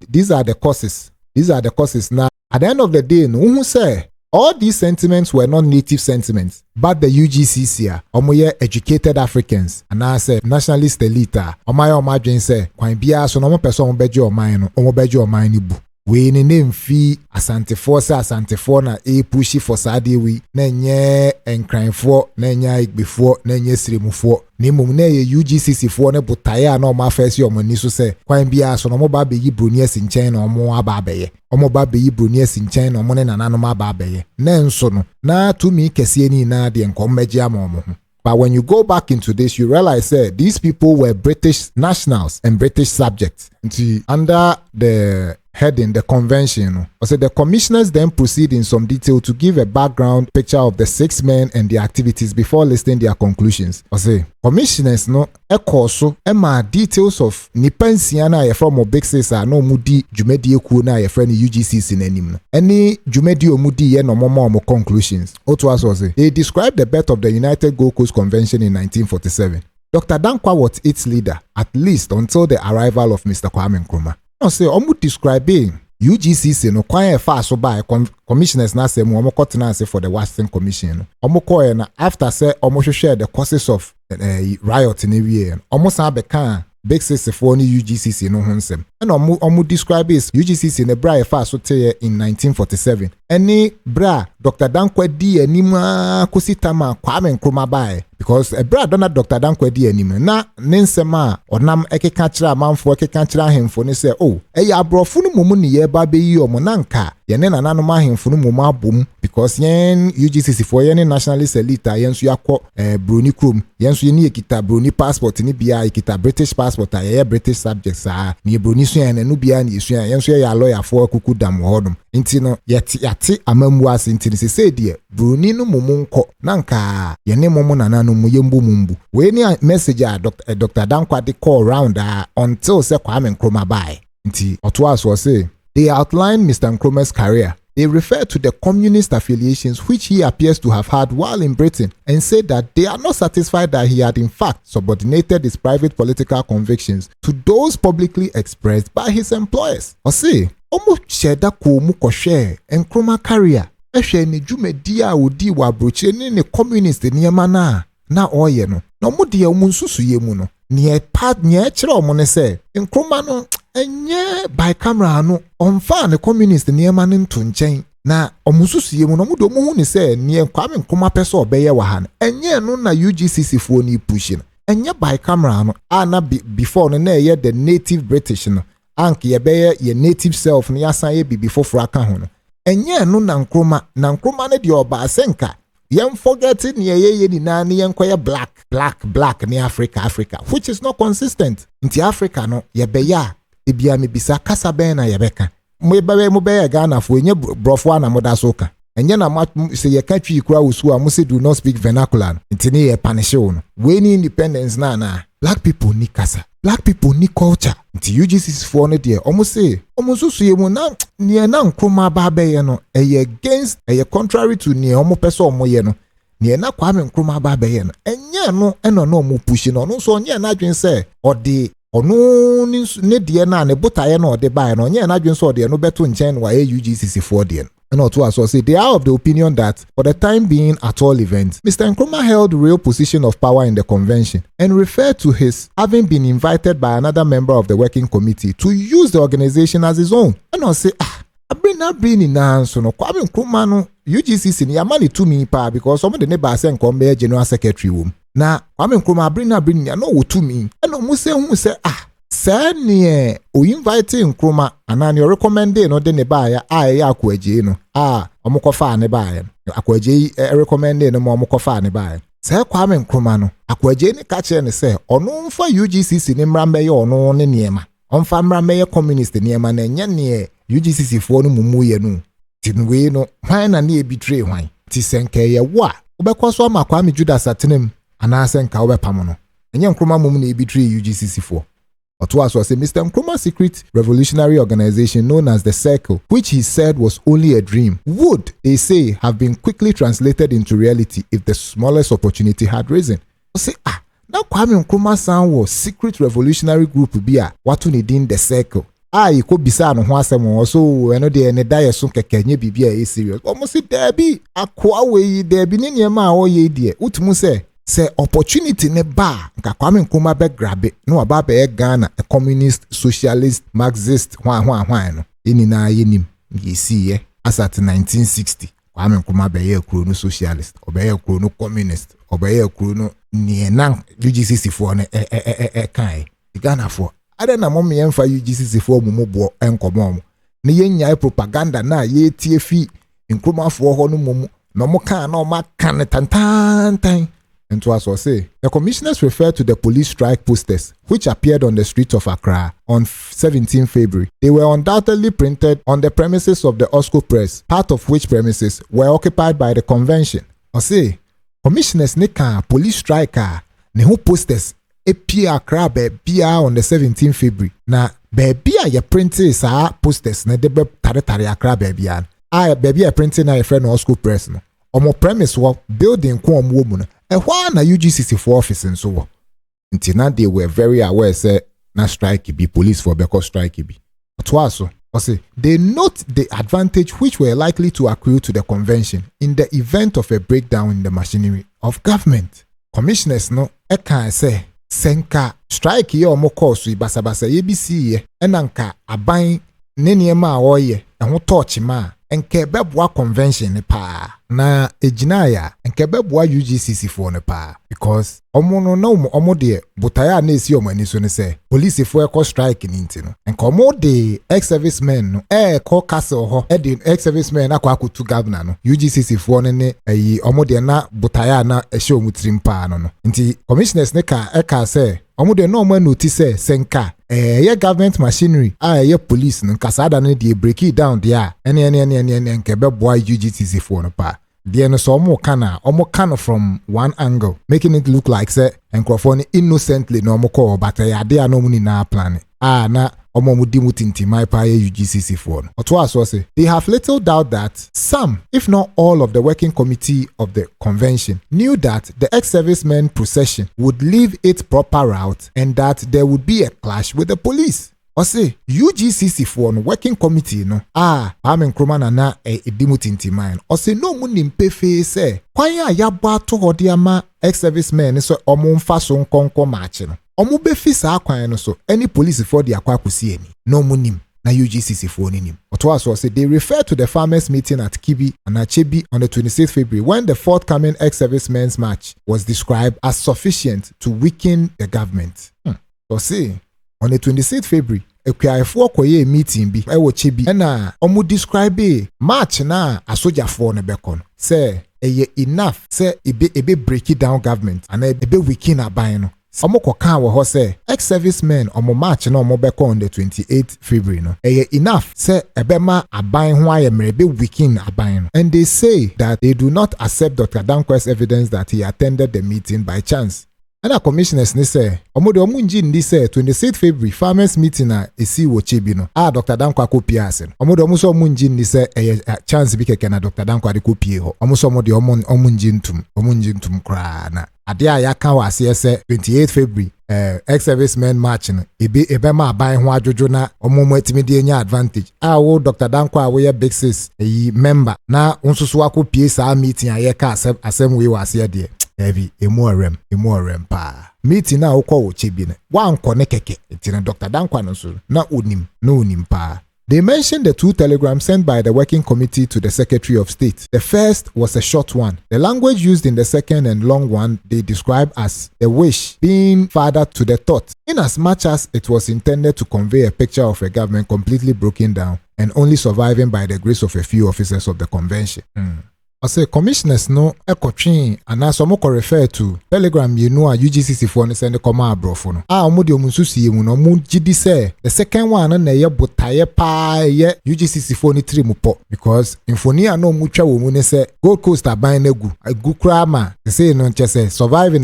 These are the causes. Now, at the end of the day, no one say all these sentiments were not native sentiments, but the UGCC, omoye educated Africans, and I say nationalist elite, omoye jane say, kwan bia so no person omobeji omai ni bu. We ni name fi Asantefo na pushi for sade we na nye Nkrumahfo na nye Igbefo na nye Siremufo ni mum na ye UGCC fo ne botaya na omo afesi omo ni so se kwan bia so no mo ba be yi broni asi nchen na omo aba abeye omo ba be yi broni asi nchen na omo ne nanano ma ba abeye na nso no na tumi kese ni na de nkom meji ama omo ho. But when you go back into this, you realize that these people were British nationals and British subjects. Under the heading, the convention, the commissioners then proceed in some detail to give a background picture of the 6 men and their activities before listing their conclusions. Commissioners no ekoso ema details of nipensia na ye from big sisa no mudi jumedi eku na ye friend UGCC nanim no. Any jumedi omudi ye no momo conclusions. They described the birth of the United Gold Coast Convention in 1947. Dr. Dankwa was its leader, at least until the arrival of Mr. Kwame Nkrumah. Omu describing UGCC no kwan fa so by commissioners na say mo kotena say for the Western Commission. Omu koye na after say omu share the causes of riot in area. Omu san be kan big six for ni UGCC no honsem. and omu describe is UGCC ne bra efa so te in 1947 any bra Dr. Dankwa di anima kusitama Kwame Nkrumah bae because a bra dona Dr. Dankwa di anima na nensema onam ekeka kira manfo ekeka kira ahemfo ne se oh eya abrofo no mumu ne ye ba be yi omo nanka ye ne nananom ahemfo no mumu abom because yen UGCC for yen nationalist elite yen so yakọ broni krom yen so ye ekita broni passport ni bia ekita British passport ye British subjects ni broni so yen no bia ni so yen so ya lawyer for kuku dam hodom nti no yati amamu ase nti se say die broni no mumu nko nanka ye ne mumu nananom mu yembu mumbu we ni message a Dr. Dankwa de call round until se Kwame Nkrumah bae nti oto aso say they outlined Mr. Nkrumah's career. They refer to the communist affiliations which he appears to have had while in Britain and said that they are not satisfied that he had in fact subordinated his private political convictions to those publicly expressed by his employers. Or say, omu sheda ko mu koshe Nkrumah career. Ehwe ni dwumadi a odi wa broche ne communist niyama na oye no. Na omu de omu nsusu ye mu no. Nye kire omu ne se Nkrumah no enye by camera no onfa ne communist niyama ne nto nchen na omususuye mu no mu do mu hu ne se ne Kwame Nkrumah pese obeye wa ha enye no na UGCC fo ni push no enye by camera no na before no na ye the native British no ank ye beye ye native self no yasan ye bibi foforo aka ho no enye no na Nkrumah ne de oba asenka yen forget ne ye ni na ne yen koye black ne Africa which is not consistent nti Africa no ye beye ebia me bisa kasa ben na yebeka mo be Ghana fo enye brofo na moda soka enye na se ye ka twi kura usu a mo se do not speak vernacular ntini ye punish no we ni independence na black people ni kasa black people ni culture nti UGCC fo no de omo se omo susu ye mu na ne na Nkrumah ba be ye no against contrary to ne omo pese omo ye no ne na Kwame Nkrumah ba be ye no enye no eno no omo push no no so onye na adwen se odi onu ne die na ne botaye na ode bae no nye na adwen so ode no beto nchen wa UGCC for die and also as say they are of the opinion that for the time being at all events Mr. Nkrumah held real position of power in the convention and referred to his having been invited by another member of the working committee to use the organization as his own and I say abrin na so no Kwame Nkrumah no UGCC ni amani to me pa because some of the neighbor say nkom general secretary wom na Kwame Nkrumah abrin ya no wotu mi eno mu se say ne o invite Nkrumah ana ne recommend no de ne ba ya akwaje no omokofa ne ba ya akwaje recommend no mo omokofa ne ba ya say Kwame Nkrumah no akwaje ne ka che ne say ono mfa UGCC ne mrambe ye ono ne niema onfa mrambe ye communist niema na nya ne UGCC fo no mumu ye no tinwe no hwan na ne betray hwan ti senke ye wa obekwaso ama Kwame Judas atenem ana senka obepam no enye Nkrumah mumu na betray UGCC fo Otuaso say Mr. Nkrumah's secret revolutionary organization known as the Circle, which he said was only a dream, would, they say, have been quickly translated into reality if the smallest opportunity had risen. Say, now Kwame Nkrumah sound was secret revolutionary group bia watu ni din the Circle. Iko bisa no ho asem so eno de ne dae so kekenye bibia e serious. Omo si debi akwa we debi ne niema a oye die. Utumu say opportunity ne ba nka Kwame Nkrumah be grabe no aba be Ghana a communist socialist marxist hwan no eni na yenim yesi ye as at 1960 Kwame Nkrumah be ye kro no socialist obe ye kro no communist obe ye kro no nie na UGCC fo no kai Ghana fo ada na mo me yemfa UGCC fo mu bo enkomo ne yenya propaganda na ye tie fi Nkrumah fo ho no mu no mo kan na o ma kan tantan. And to also say, the commissioners referred to the police strike posters, which appeared on the streets of Accra on 17 February. They were undoubtedly printed on the premises of the Osco Press, part of which premises were occupied by the convention. Or say, commissioners nika police striker, ne who posters appear Accra be on the 17 February. Na baby ya printed sa posters ne debe tare Accra baby an. Baby ya printed na friend Osco Press no. Omo premise wo building ko omo mu no. Why na UGCC for office and so on? Until now they were very aware say na strike be police for because strike be. Twaso, say they note the advantage which were likely to accrue to the convention in the event of a breakdown in the machinery of government. Commissioners no can say senka strike ye omo course basabasa ye bi si ye enanka aban ne niema a woye ho touch ma enke beboa convention ne pa na ejinaya enke beboa UGCC for ne pa because omo no na omo de butaya na esi omo ani so ne se police for e strike ni ntino enke omo de ex-servicemen no call castle ho de ex-servicemen akwa akutu governor no UGCC for ne ayi omo de na butaya na ehye omo trim pa no nti commissioners ne ka se omo de no omo notice senka ye government machinery ye police no kasada no de break it down there ene nke beboa UGCC for no pa de no so omo kana from one angle making it look like say Nkrumah innocently no omo call but ade no mu ni na plan na omo mu di mutinti my pa UGCC for no oto aso say they have little doubt that some if not all of the working committee of the convention knew that the ex-servicemen procession would leave its proper route and that there would be a clash with the police. O say UGCC for no working committee no Nkrumah na edimutinti mine o say no mu nimpe fe say kwan ya yabo ato hode ama ex-servicemen so omo mfa so nkonko match no omo be fi saa kwan no so any police for the akwakusi ani no mu nim na UGCC for nim. Oto aso say they refer to the farmers meeting at Kibi and Achebi on the 26th February when the forthcoming ex-servicemen's march was described as sufficient to weaken the government. So say on the 26th February ekwaefo koye meeting bi ewo Chebi na omo describe march na asojafo ne bekon say eye enough say ebe break it down government and ebe weaken aban no omo koka wo ho say ex-servicemen omo march na omo beko on the 28th February no enough say ebema aban ho ayemre be weaken aban no and they say that they do not accept Dr. Dankwa's evidence that he attended the meeting by chance. And our commissioners ne say omo de omo nji ndi say 26th February farmers meeting na esi wo Chebi no Dr. Dankwa kopia ase no omo de omo so omo nji ndi say chance bi keke na Dr. Dankwa de kopie ho omo so omo de omo nji ntum kra na ade a yaka wa ase say 28th February ex-servicemen march no ebe ma aban ho adwojo na omo mo atimi de nya advantage wo Dr. Dankwa wo ye big sis member na nsoso akopie saa meeting a yeka asem we wa ase de Evi emorem pa meeting na ukọ wo Chebi ne wanko ne keke etina Dr. Dankwa no so na onim pa. They mentioned the two telegrams sent by the working committee to the Secretary of State. The first was a short one. The language used in the second and long one they describe as the wish being father to the thought, in as much as it was intended to convey a picture of a government completely broken down and only surviving by the grace of a few officers of the convention. I say commissioners no ekotwen anaso mo ko refer to telegram a UGCC for no send koma abrofo no omo de omunsu sie mu no mo gidi say the second one na ye botaye pa ye UGCC for ni trim po because infoni no mo twa wo mu ne say Gold Coast aban na gu kra ma say no nche say surviving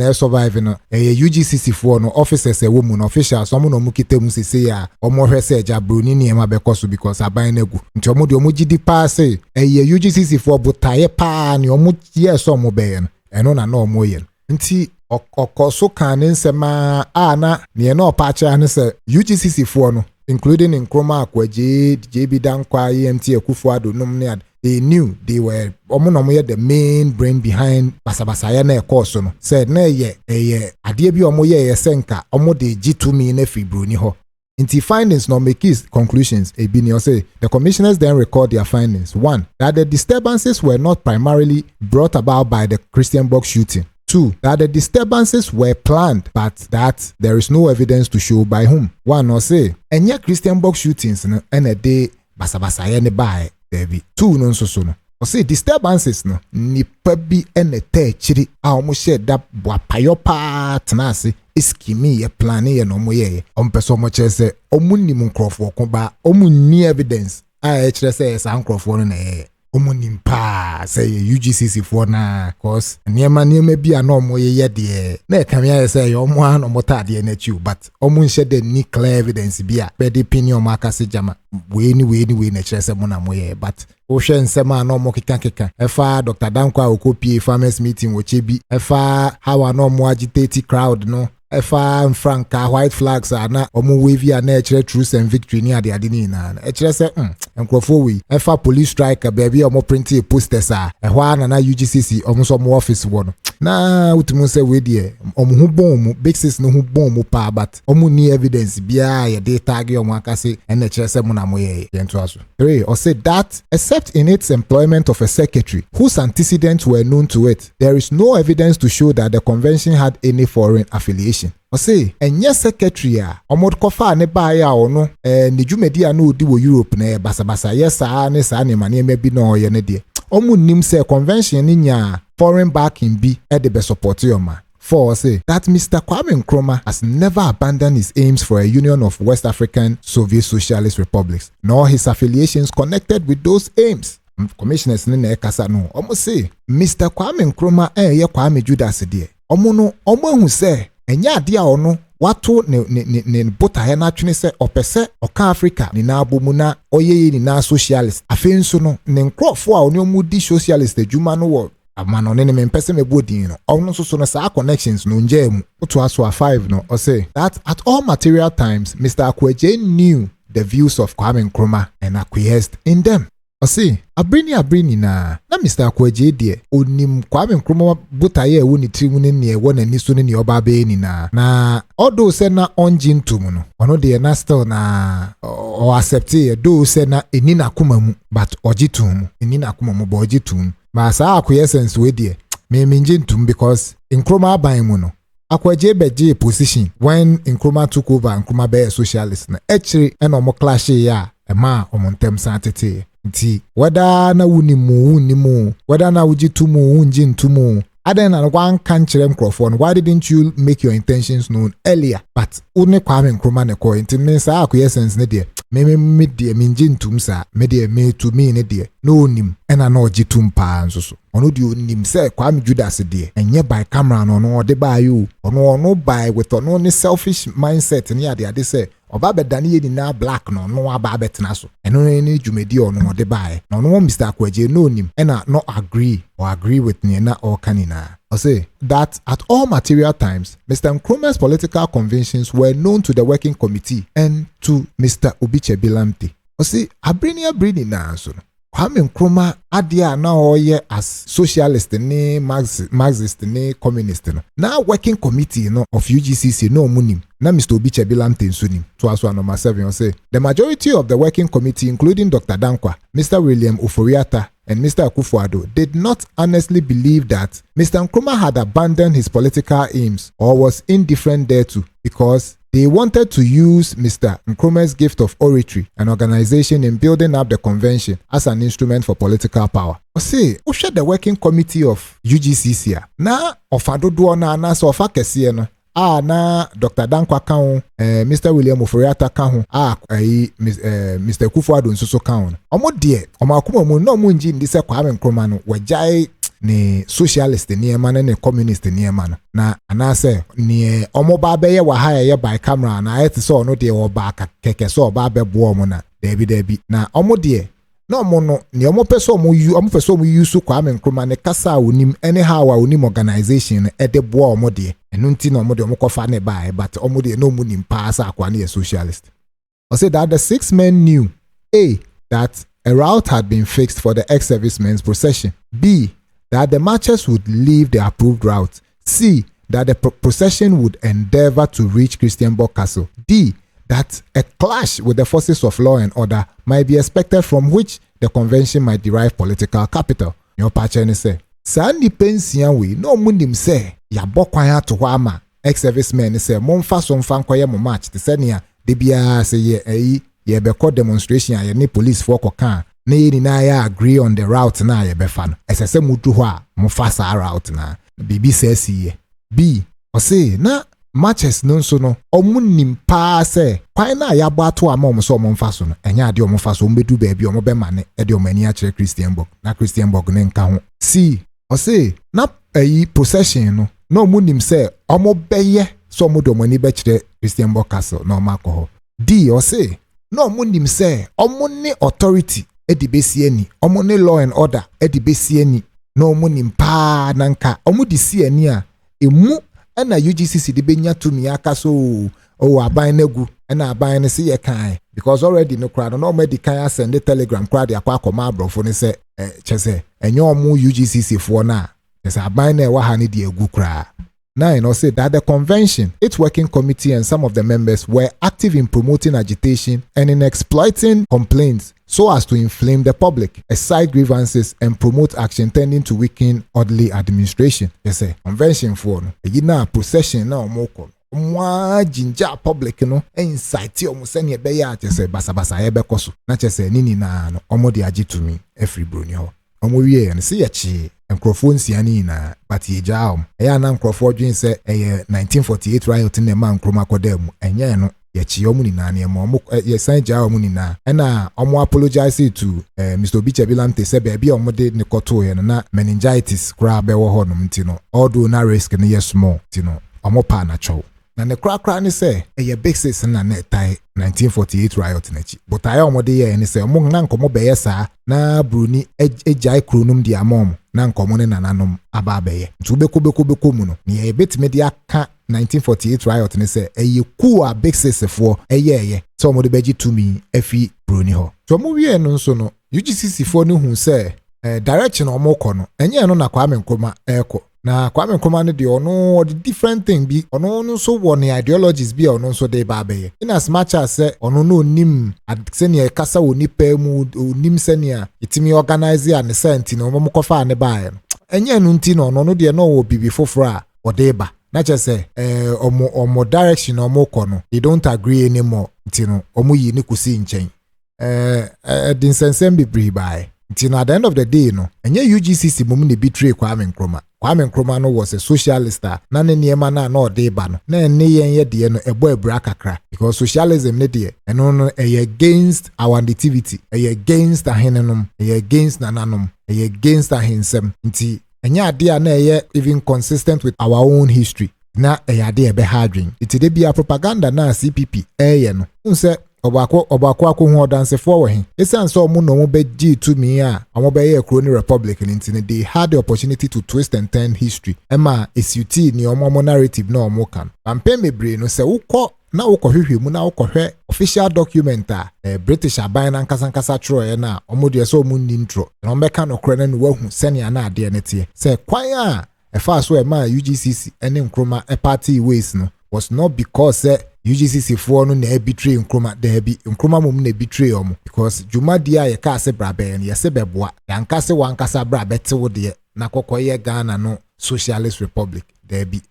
no UGCC for no officers e wo mu no officials omo no mo kitem say ya omo hwe say jabroni ni e ma bekoso because aban na gu nti omo de omo gidi pa say UGCC for botaye ni omo yes omo be eno na no omo yen nti okoso kan nsema na ne no pacha ne se UGCC for no including Nkrumah akwaje JB Dankwa EMT Akufo-Addo nom ne they knew they were omo no ye the main brain behind basabasa ya na course no said na ye ade bi omo ye senka omo de G2 na fibroni ho. Inti findings no make his conclusions. Ebini say the commissioners then record their findings. 1. That the disturbances were not primarily brought about by the Christian box shooting. 2. That the disturbances were planned, but that there is no evidence to show by whom. 1. No say enya Christian box shootings no ene de basabasa ye ne bae debi. 2. No so no. O say disturbances no nipa bi ene te chiri a omo she da boapayo pa tenase iskimi ye plan ye no mo ye ompeso mo chese omunni mu Nkrumah ko ba omunni evidence a chere say sa Nkrumah no na ye omunni pa say UGCC for na cause niema bi na omo ye de na kamia say omo an omo tade na chiu but omo nche de ni clear evidence bi a be de opinion maka se jama we ni na chere say mo na mo ye but o hwe nsema na omo keka efa Dr. Dankwa okopie farmers meeting wo Chebi efa how na omo agitate crowd no efa franka white flags na omo wavy na echere truth and victory ni ade ni na echere se nkrofo we efa police strike baby omo print posters ehwa na UGCC omo so mo office wo no na utumu se we die omo hu bom big sis no hu bom pa but omo ni evidence bia ye dey tag omo akase na echere se mo na mo ye yento aso 3 or say that except in its employment of a secretary whose antecedents were known to it, there is no evidence to show that the convention had any foreign affiliation. I say, enye secretary omod kofa ne ba ya ono ne dwumedi na odi wo Europe na basa yes ne sa ne mane me bi no ye ne de. Omu nim say convention ni nya foreign backing bi e de be support yoma. 4 say that Mr. Kwame Nkrumah has never abandoned his aims for a union of West African Soviet Socialist republics, nor his affiliations connected with those aims. Commissioners ni na ekasa no omo say Mr. Kwame Nkrumah ye Kwame Judas de omo no omo hu say enya ade a ono wato ne botahe na twene se opese oka Africa ni na abomu na oyeye ni na socialist afenso no ne nkrofo a oni mu di socialist adwuma no wo amano ne me mpese mebodin no ono so no sa connections no njemu oto aso a 5 no o say that at all material times Mr. Akweje knew the views of Kwame Nkrumah and acquiesced in them. Osi abrini na Mr. Akweje de onim Kwame Nkrumah botaye ewu ni trimu ne ewo na niso ne oba be ni na odo se na onjin tum no ono de na still na o accept e do se na eni na kuma mu but ojitum eni na kuma mu bo ojitum ma sa acquiescence we de me minjin tum because Nkrumah ban mu no Akweje beje position when Nkrumah took over Nkrumah be a socialist na echiri e no mo clash ya e ma omontem santete nti wada na wunimu wada na ujitumu unjintumu aden na wan kan kire microphone. Why didn't you make your intentions known earlier? But une Kwame Nkrumah ne ko nti me sa acquiescence ne de me de minjintum sa me de me to me ne de no nim ena na ojitum pa nso ono de onim se Kwame Judas de enye by camera no de ba you ono by with ono ne selfish mindset ne ade se oba bedane ye ni na black no aba betena so eno ni dwumedi ono de bae no Mr. Akweje no nim ena no agree with me na all kanina. I say that at all material times Mr. Nkrumah's political convictions were known to the working committee and to Mr. Obichebilamte. I say abrini na so Kwame Nkrumah adia na oye as socialist ni Marxist ni communist no na working committee no of UGCC no munim na Mr. Obichebilamte nsunim. So as number 7 say the majority of the working committee including Dr. Dankwa, Mr. William Oforiatta and Mr. Akufo-Addo did not honestly believe that Mr. Nkrumah had abandoned his political aims or was indifferent thereto because they wanted to use Mr. Nkrumah's gift of oratory and organization in building up the convention as an instrument for political power. See, who share the working committee of UGCC? Na ofadodo na so ofa kese no. Na Dr. Dankwa kan Mr. William Oforiatta kan Mr. Akufo-Addo nso kan. Omo de omo akuma mu no mu nji ndi se Kwame Nkrumah no wajai ni socialist ni ema ne communist ni ema no na anase ni omo ba be ye wa ha ye by camera na ayete so no de oba keke so oba be bo omo na debi na omo de na omo no ni omo pese omo use Kwame Nkrumah ne kasa onim anyhow onim organization e de bo omo de enu nti na omo de omo kofa ne ba but omo de no munim pass akwa ne socialist. I say that the 6 men knew A, that a route had been fixed for the ex-servicemen's procession. B, that the marchers would leave the approved route. C, that the procession would endeavor to reach Christianborg Castle. D, that a clash with the forces of law and order might be expected from which the convention might derive political capital. Your patchen say, Sandy pensian we no munim say, ya bokwan to wama. Ex-servicemen say, Monfa son fankoye mo march. The senior, debia say ye be call demonstration ye ni police for kokan. Na ye ni na ya agree on the route na ye be fan. Esese mutu hwa mo fasa route na. Bibi says ye. B, o say na matches no so no omu nim pa se kwan na ya bo ato ama omo so omo mfa so no enya ade omo fa so ombedu ba bi omo be mane e de omo ani a kire Christianborg na Christianborg ne nka ho. C, o say na procession no na omu nim se omo beye so omo de omo ani be kire Christianborg Castle na omo akọ. D, o say na omu nim se omu ne authority edi besi ani omu ne law and order edi besi ani na omu nim pa na nka omu di si ani a emu ɛna UGCC de benya tumi aka so aban nagu ɛna aban ne se yɛ kan because already no crowd no already kan send the telegram crowd akwa akoma abrofo ne se kyese enye omu UGCC fo na kyese aban na ɛwa ha ne de egu kra. 9 or say that the convention, its working committee and some of the members were active in promoting agitation and in exploiting complaints so as to inflame the public, excite grievances and promote action tending to weaken orderly administration. Yes, convention for no. Na procession na omoko. Mwa jinja public no incite omo sene be ya kyese basa ye bekoso. Na kyese nini na no omo de agitumi every broni ho. Omo wie ne se yachi Nkrofo nsiani na but ye jaom eya na nkrofo dwen se 1948 riot na ma Nkrumah kodam enye no ye chi omu ni na ne ma omu ye san jaom ni na na omu apologize to Mr. Obichebilante se be omu de ne koto ye na meningitis kra be wo ho no ntino although na risk ne ye small ntino omu pa na chow na ne kra ne se eye big sis na ne tai 1948 riot na chi but aye omu de ye ne se omu na nkomo be ye sa na bruni ejai kronum di amom na nkomo ne nananom aba abeye ntu beko mu no ne ebetime de aka 1948 riot ne se eye ku a big sesefo eye so mo de beji tumi afi bruni ho so mo wie no nso no UGCC fo ne hu se direction o mo kọ no enye no na Kwame Nkrumah eko na Kwame Nkrumah ne de ono the different thing bi ono nso wo ne ideologies bi ono nso de ba abeye in as much as say ono no nim senior kasa woni pa mu onim senior itimi organize ya ne senti no mo kofa ne ba enye no nti no ono de no wo bibi foforo a ode ba na che say omo direction omo kọ no they don't agree anymore nti no omo yi ne kusi nchen din sensem bibri bai nti no at the end of the day no enye UGCC mum ne betray Kwame Nkrumah. Kwame Nkrumah no was a socialist na ne niema na ode ba no na ne ye de no ebo ebra kakra because socialism ne de eno no against our nativity against ahenenum against nananom against ahensem nti enya ade a na even consistent with our own history na ade ebe hardwin iti de bia propaganda na CPP no unse obako hu odansefo wo he esan so mu no mo be G2 mi a omo be ye kroni republic nti they had the opportunity to twist and turn history ema SUT ni omo narrative na omo kan ampe mebre no se ukọ na ukọ hwehwe mu na ukọ hwe official document British aban na nkasa tro na omo de so mu nintro na omo be kan okre na wahu sene na ade ne te se kwan a efa so ema UGCC ene Nkrumah party ways no was not because UGCC for no na betray Nkrumah there Nkrumah mum na betray omo because juma dia ye ka se brabe ne ye se beboa yanka se wankasa brabe te wo de na kokoye Ghana no socialist republic there be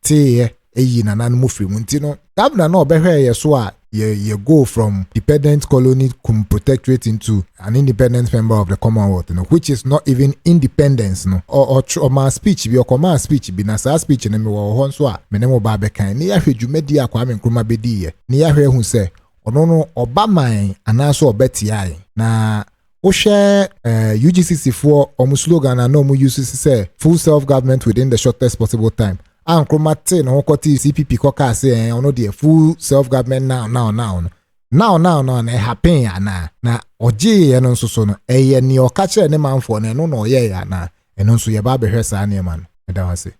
te eyi na nan mu free munti no tabna na obehwe ye so a ye go from dependent colony protectorate into an independent member of the Commonwealth no which is not even independence no or my speech be or command speech be na sa speech na me wo ho so a me ne mo ba be kan ne ya hwedwumadi a Kwame Nkrumah bedi ye ne ya hwe hu se ono no obaman anaso obetiai na wo share UGCC for omu slogan na no mu use say full self government within the shortest possible time. Nkrumah te no kwoti CPP koka say ono de full self government now na happen ya na oje ye no so no eye ni o ka kire ne manfo no no ye ya na eno nso ye ba behwe sa ne man eda wase